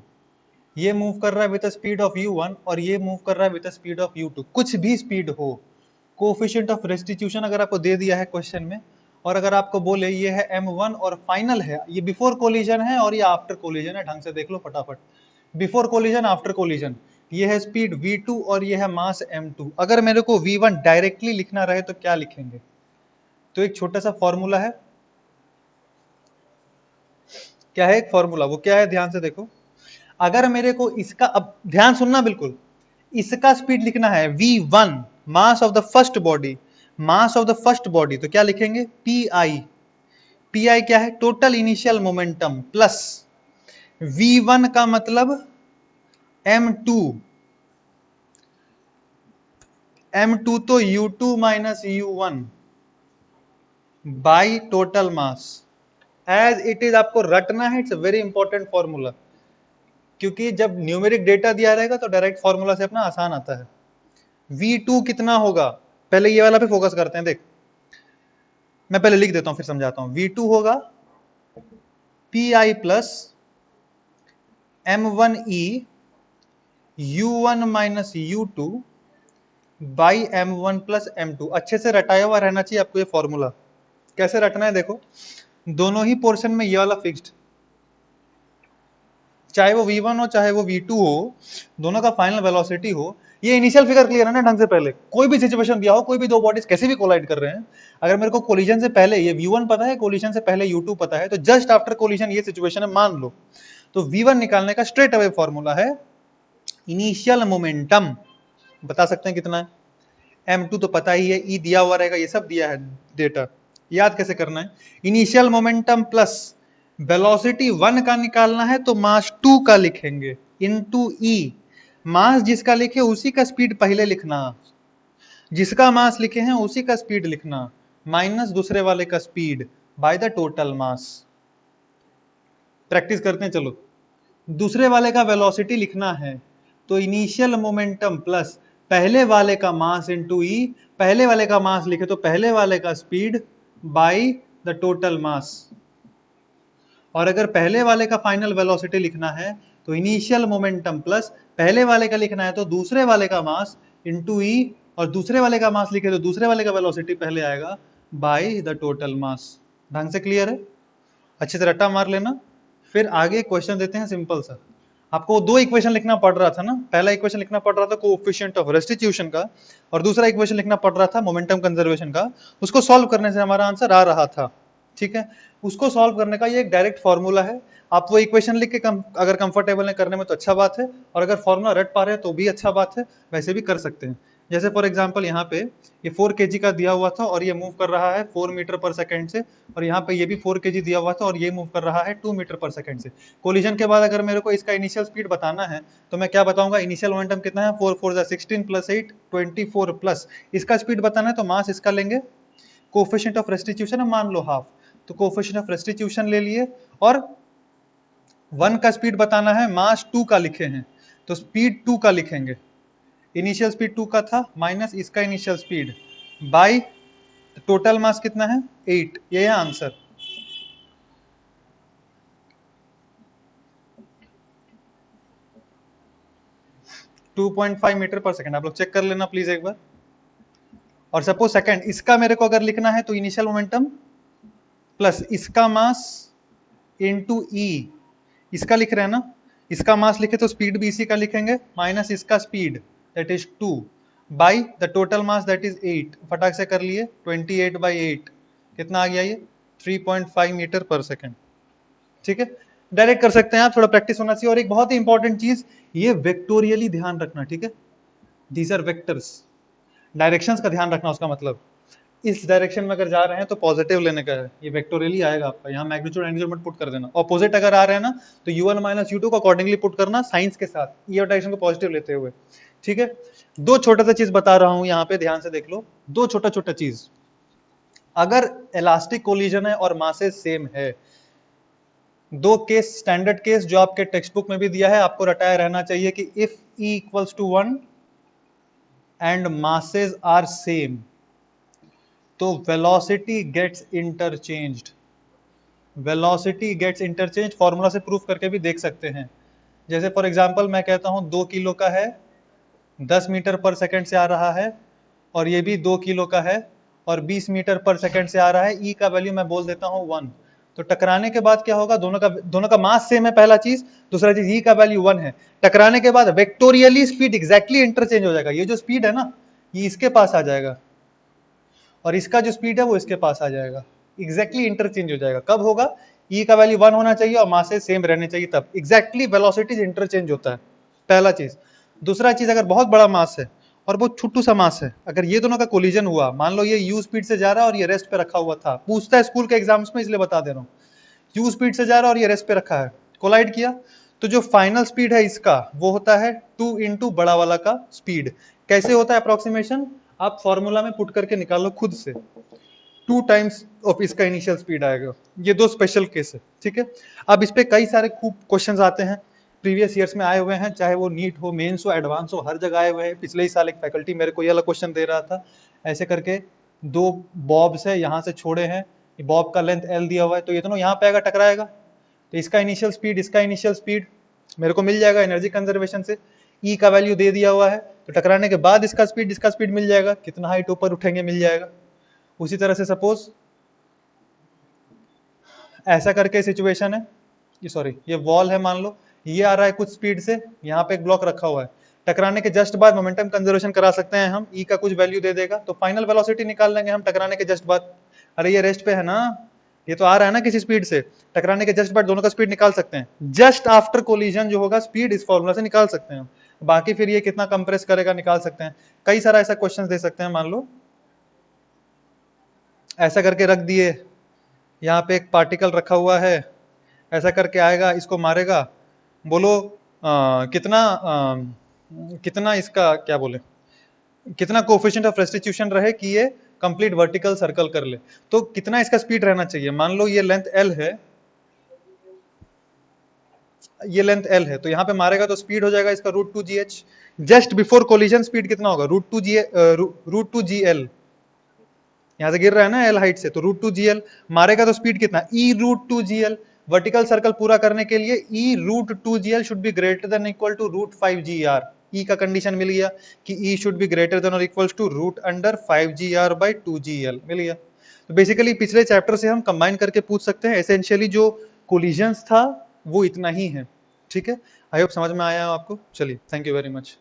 ये मूव कर रहा है विद स्पीड ऑफ u1 और ये मूव कर रहा है विद स्पीड ऑफ u2, कुछ भी स्पीड हो, कोएफिशिएंट ऑफ रेस्टिट्यूशन अगर आपको दे दिया है क्वेश्चन में और अगर आपको बोले ये है m1 और फाइनल है, ये बिफोर कोलिजन है और ये आफ्टर कोलिजन है, ढंग से देख लो फटाफट, बिफोर कोलिजन आफ्टर कोलिजन, ये है स्पीड v2 और ये है मास m2। अगर मेरे को v1 डायरेक्टली लिखना रहे तो क्या लिखेंगे, तो एक छोटा सा फॉर्मूला है, क्या है एक फॉर्मूला, वो क्या है ध्यान से देखो। अगर मेरे को इसका, अब ध्यान सुनना बिल्कुल, इसका स्पीड लिखना है v1 mass of the first body, mass of the first body, तो क्या लिखेंगे pi, pi क्या है total initial momentum plus v1 का मतलब m2, m2 तो u2 minus u1 by total mass, as it is आपको रटना है, it's a very important formula, क्योंकि जब न्यूमेरिक डेटा दिया रहेगा तो डायरेक्ट फॉर्मूला से अपना आसान आता है। v2 कितना होगा, पहले ये वाला पे फोकस करते हैं, देख मैं पहले लिख देता हूं फिर समझाता हूं। v2 होगा pi plus m1e u1 minus u2 by m1 plus m2। अच्छे से रटाया हुआ रहना चाहिए आपको ये फॉर्मूला। कैसे रटना है देखो, दोनों ही पोर्शन में ये वाला फिक्स्ड, चाहे वो v1 हो चाहे वो v2 हो, दोनों का फाइनल वेलोसिटी हो। ये इनिशियल फिगर क्लियर है ना ढंग से, पहले कोई भी सिचुएशन दिया हो, कोई भी दो बॉडीज कैसे भी कोलाइड कर रहे हैं, अगर मेरे को कोलिजन से पहले ये v1 पता है, कोलिजन से पहले u2 पता है, तो जस्ट आफ्टर कोलिजन ये सिचुएशन है मान लो, तो v1 निकालने का स्ट्रेट अवे फॉर्मूला है इनिशियल मोमेंटम, बता सकते हैं कितना है, m2 तो पता ही है, e दिया हुआ रहेगा, ये सब दिया है डेटा, याद कैसे करना है, इनिशियल मोमेंटम प्लस वेलोसिटी 1 का निकालना है तो मास 2 का लिखेंगे इनटू e, मास जिसका लिखे उसी का स्पीड पहले लिखना, जिसका मास लिखे हैं उसी का स्पीड लिखना, माइनस दूसरे वाले का speed by the total mass. Practice करते हैं चलो, दूसरे वाले का वेलोसिटी लिखना है तो इनिशियल मोमेंटम प्लस पहले वाले का मास इनटू e, पहले वाले का मास लिखे तो पहले वाले का speed by the total mass, और अगर पहले वाले का फाइनल वेलोसिटी लिखना है तो इनिशियल मोमेंटम प्लस पहले वाले का लिखना है तो दूसरे वाले का मास इनटू e, और दूसरे वाले का मास लिखे तो दूसरे वाले का वेलोसिटी पहले आएगा बाय द टोटल मास। ढंग से क्लियर है, अच्छे से रट्टा मार लेना। फिर आगे क्वेश्चन देते हैं सिंपल सा, आपको दो इक्वेशन लिखना पड़ रहा था ना, पहला इक्वेशन लिखना पड़ रहा था कोएफिशिएंट ऑफ रेस्टिट्यूशन का और दूसरा इक्वेशन लिखना पड़ रहा था मोमेंटम कंजर्वेशन का, उसको सॉल्व करने से हमारा आंसर आ रहा था, ठीक है, उसको सॉल्व करने का ये एक डायरेक्ट फॉर्मूला है। आप वो इक्वेशन लिख के अगर कंफर्टेबल है करने में तो अच्छा बात है, और अगर फॉर्मूला रट पा रहे हैं तो भी अच्छा बात है, वैसे भी कर सकते हैं। जैसे फॉर एग्जांपल यहाँ पे ये 4 kg का दिया हुआ था और ये मूव कर रहा है 4 मीटर पर सेकंड से, और यहाँ पे ये भी 4 kg दिया हुआ था और ये मूव कर रहा है 2 मीटर पर सेकंड से। कोलिजन के बाद अगर मेरे को इसका इनिशियल स्पीड बताना है तो मैं क्या बताऊंगा, इनिशियल मोमेंटम कितना है, 4 4 16 प्लस 8 24 प्लस इसका स्पीड बताना है तो मास इसका लेंगे, कोफिशिएंट ऑफ रेस्टिट्यूशन मान लो हाफ, तो कोफिशिएंट ऑफ रेस्टिट्यूशन ले लिए, और 1 का स्पीड बताना है, मास 2 का लिखे हैं तो स्पीड 2 का लिखेंगे, इनिशियल स्पीड 2 का था माइनस इसका इनिशियल स्पीड बाई टोटल मास कितना है 8, ये है आंसर। टू 2.5 मीटर पर सेकंड, आप लोग चेक कर लेना प्लीज एक बार। और सपोज सेकंड इसका मेरे को अगर लिखना है तो इनिशियल मोमेंटम प्लस इसका मास इनटू ई, इसका लिख रहे हैं ना, इसका मास लिखे तो स्पीड भी इसी का लिखेंगे, माइनस इसका speed that is 2 by the total mass that is 8, फटाक से कर लिए 28 बाई 8, कितना आ गया ये 3.5 मीटर पर सेकंड। ठीक है, डायरेक्ट कर सकते हैं आप, थोड़ा प्रैक्टिस होना चाहिए। और एक बहुत ही इंपॉर्टेंट चीज, ये वेक्टोरियली ध्यान रखना, ठीक है, दीज आर वेक्टर्स, डायरेक्शंस का ध्यान रखना, उसका मतलब इस डायरेक्शन में अगर जा रहे हैं तो पॉजिटिव लेने का है, ये वेक्टोरियली आएगा आपका, यहाँ मैग्नीट्यूड एंगल मत पुट कर देना, ऑपोजिट अगर आ रहे हैं ना तो u1 माइनस u2 को अकॉर्डिंगली पुट करना साइंस के साथ, ये डायरेक्शन को पॉजिटिव लेते हुए। ठीक है, दो छोटा सा चीज बता रहा हूं यहाँ पे, ध्यान से देख लो, दो छोटा छोटा चीज। अगर इलास्टिक कोलिजन है और मासेस सेम है, दो केस स्टैंडर्ड केस जो आपके टेक्स्ट बुक में भी दिया है, आपको रटाया रहना चाहिए कि if E equals to 1 and masses are same तो velocity gets interchanged, velocity gets interchange formula से प्रूफ करके भी देख सकते हैं। जैसे फॉर एग्जांपल मैं कहता हूं 2 किलो का है, 10 मीटर पर सेकंड से आ रहा है, और ये भी 2 किलो का है और 20 मीटर पर सेकंड से आ रहा है, ई का वैल्यू मैं बोल देता हूं 1, तो टकराने के बाद क्या होगा, दोनों का मास सेम है, पहला चीज, दूसरा चीज ई का वैल्यू 1 है, टकराने के बाद वेक्टोरियली स्पीड एग्जैक्टली इंटरचेंज हो जाएगा, ये जो स्पीड है ना ये इसके पास आ जाएगा और इसका जो स्पीड है वो इसके पास आ जाएगा, एग्जैक्टली इंटरचेंज हो जाएगा। कब होगा, ई का वैल्यू 1 होना चाहिए और मासेस सेम रहने चाहिए, तब एग्जैक्टली वेलोसिटीज इंटरचेंज होता है, पहला चीज। दूसरा चीज, अगर बहुत बड़ा मास है और बहुत छोटू सा मास है, अगर ये दोनों का कोलिजन हुआ, मान लो ये यू स्पीड से जा रहा है और ये रेस्ट पे रखा हुआ था, पूछता है स्कूल के एग्जाम्स में इसलिए बता दे रहा हूँ, यू स्पीड से जा रहा है और ये रेस्ट पे रखा है, कोलाइड किया, तो जो फाइनल स्पीड है इसका वो होता है 2 इंटू बड़ा वाला का स्पीड। कैसे होता है अप्रोक्सीमेशन, आप फॉर्मूला में पुट करके निकालो खुद से, 2 टाइम्स ऑफ इसका इनिशियल स्पीड आएगा। ये दो स्पेशल केस है, ठीक है। अब इस पे कई सारे खूब क्वेश्चंस आते हैं, प्रीवियस ईयर्स में आए हुए हैं, चाहे वो नीट हो, मेंस हो, एडवांस हो, हर जगह आए हुए हैं। पिछले ही साल एक फैकल्टी मेरे को ये वाला क्वेश्चन दे रहा था, ऐसे करके 2 बॉब्स है, यहाँ से छोड़े हैं, बॉब का लेंथ L दिया हुआ है, तो ये दोनों यहाँ पे आएगा, टकराएगा, तो इसका इनिशियल स्पीड, इसका इनिशियल स्पीड मेरे को मिल जाएगा एनर्जी कंजर्वेशन से, ई का वैल्यू दे दिया हुआ है, तो टकराने के बाद इसका स्पीड मिल जाएगा, कितना हाइट ऊपर उठेंगे मिल जाएगा। उसी तरह से सपोज ऐसा करके सिचुएशन है, ये सॉरी ये वॉल है, मान लो ये आ रहा है कुछ स्पीड से, यहाँ पे एक ब्लॉक रखा हुआ है, टकराने के जस्ट बाद मोमेंटम कंजर्वेशन करा सकते हैं हम, ई का कुछ वैल्यू दे देगा तो फाइनल वेलोसिटी निकाल लेंगे हम टकराने के जस्ट बाद। अरे ये रेस्ट पे है ना, ये तो आ रहा है ना किसी स्पीड से, टकराने के जस्ट बाद दोनों का स्पीड निकाल सकते हैं, जस्ट आफ्टर कोलिजन जो होगा स्पीड इस फॉर्मूला से निकाल सकते हैं हम, बाकी फिर ये कितना कंप्रेस करेगा निकाल सकते हैं। कई सारा ऐसा क्वेश्चन दे सकते हैं, मान लो ऐसा करके रख दिए, यहाँ पे एक पार्टिकल रखा हुआ है, ऐसा करके आएगा, इसको मारेगा, बोलो कितना इसका क्या बोले, कितना कोफिशिएंट ऑफ रेस्टिट्यूशन रहे कि ये कंप्लीट वर्टिकल सर्कल कर ले, तो कितना इसका स्पीड रहना चाहिए। मान लो ये लेंथ L है, ये लेंथ L है, तो यहाँ पे मारेगा तो स्पीड हो जाएगा इसका √2gh, just before collision speed कितना होगा, √2gl, यहाँ से गिर रहा है ना L हाइट से, तो √2gl मारेगा तो स्पीड कितना, E√2gl, वर्टिकल सर्कल पूरा करने के लिए E√2gl should be greater than equal to √5gr, E का कंडीशन मिल गया कि E should be greater than और इक्वल्स टू √5gr/2gl मिल गया। तो बेसिकली पिछले चैप्टर से हम कंबाइन करके पूछ सकते हैं, एसेंशियली जो कोलिजन्स था वो इतना ही है, ठीक है। आई होप समझ में आया आपको, चलिए थैंक यू वेरी मच।